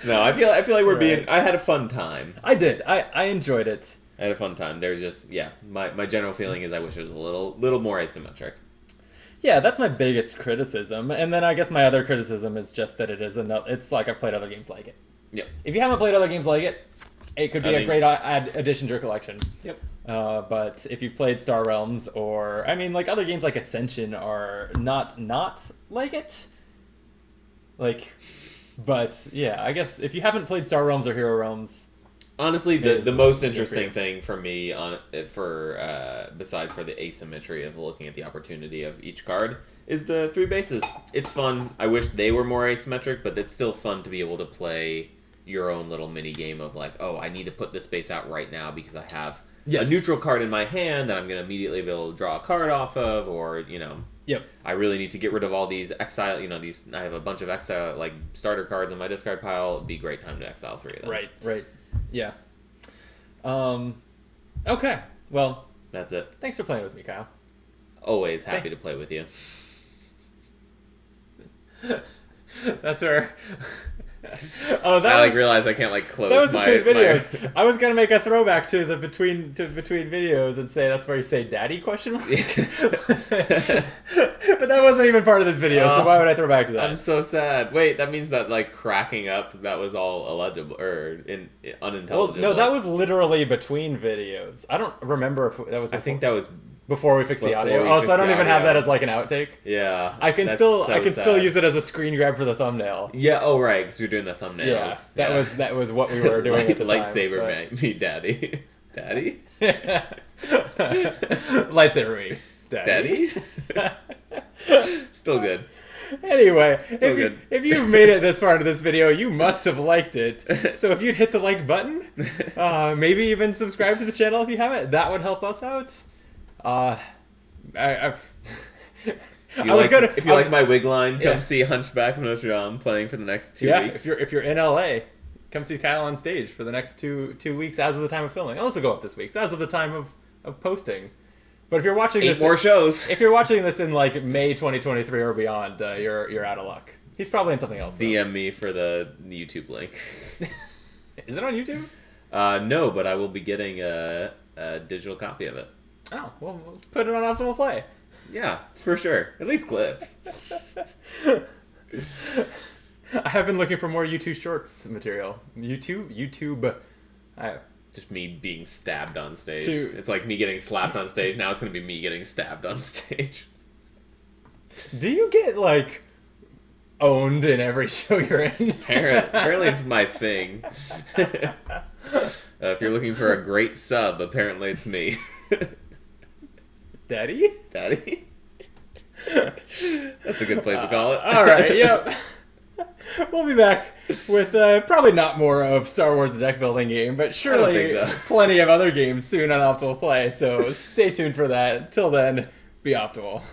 No, I feel like we're being. I had a fun time. I did. I enjoyed it. I had a fun time. There's just my general feeling is I wish it was a little more asymmetric. Yeah, that's my biggest criticism, and then I guess my other criticism is just that it's like I've played other games like it. Yep. If you haven't played other games like it, it could be a great addition to your collection. Yep. But if you've played Star Realms like other games like Ascension are not like it. Like, but yeah, I guess if you haven't played Star Realms or Hero Realms, honestly, the most interesting thing for me besides for the asymmetry of looking at the opportunity of each card is the 3 bases. It's fun. I wish they were more asymmetric, but it's still fun to be able to play your own little mini game of like, oh, I need to put this base out right now because I have a neutral card in my hand that I'm going to immediately be able to draw a card off of, or Yep. I really need to get rid of all these exile. I have a bunch of exile like starter cards in my discard pile. It'd be a great time to exile 3 of them. Right. Yeah. Okay. Well, that's it. Thanks for playing with me, Kyle. Always happy to play with you. That's where. I realized I can't close. That was between videos. I was gonna make a throwback to the between videos and say that's where you say "Daddy?" question mark. But that wasn't even part of this video, so why would I throw back to that? I'm so sad. Wait, that means that cracking up that was all illegible or unintelligible. Well, no, that was literally between videos. I don't remember if that was. I think that was before we fix the Before audio. we Oh, fix so I don't the even have that audio. as like an outtake. Yeah. I can that's still so still sad. use it as a screen grab for the thumbnail. Yeah, oh right, because you're doing the thumbnails. Yeah, that was what we were doing at the time. Lightsaber me, daddy. Daddy? Lightsaber me. Daddy? Still good. Anyway, good. if you've made it this far into this video, you must have liked it. So if you'd hit the like button, maybe even subscribe to the channel if you haven't, that would help us out. If you like my wig line, come see Hunchback of Notre Dame playing for the next 2 weeks. If you're in LA, come see Kyle on stage for the next two weeks as of the time of filming. I'll also go up this week, so as of the time of posting. But if you're watching this, 8 more shows. If you're watching this in like May 2023 or beyond, you're out of luck. He's probably in something else. Though. DM me for the YouTube link. Is it on YouTube? No, but I will be getting a digital copy of it. Oh, well, we'll put it on Optimal Play. Yeah, for sure. At least clips. I have been looking for more YouTube Shorts material. YouTube. Just me being stabbed on stage. To- It's like me getting slapped on stage. Now it's going to be me getting stabbed on stage. Do you get, like, owned in every show you're in? Apparently it's my thing. If you're looking for a great sub, apparently it's me. Daddy? Daddy? That's a good place to call it. All right, yep. We'll be back with probably not more of Star Wars the Deck Building game, but surely think so. plenty of other games soon on Optimal Play, so stay tuned for that. Till then, be optimal.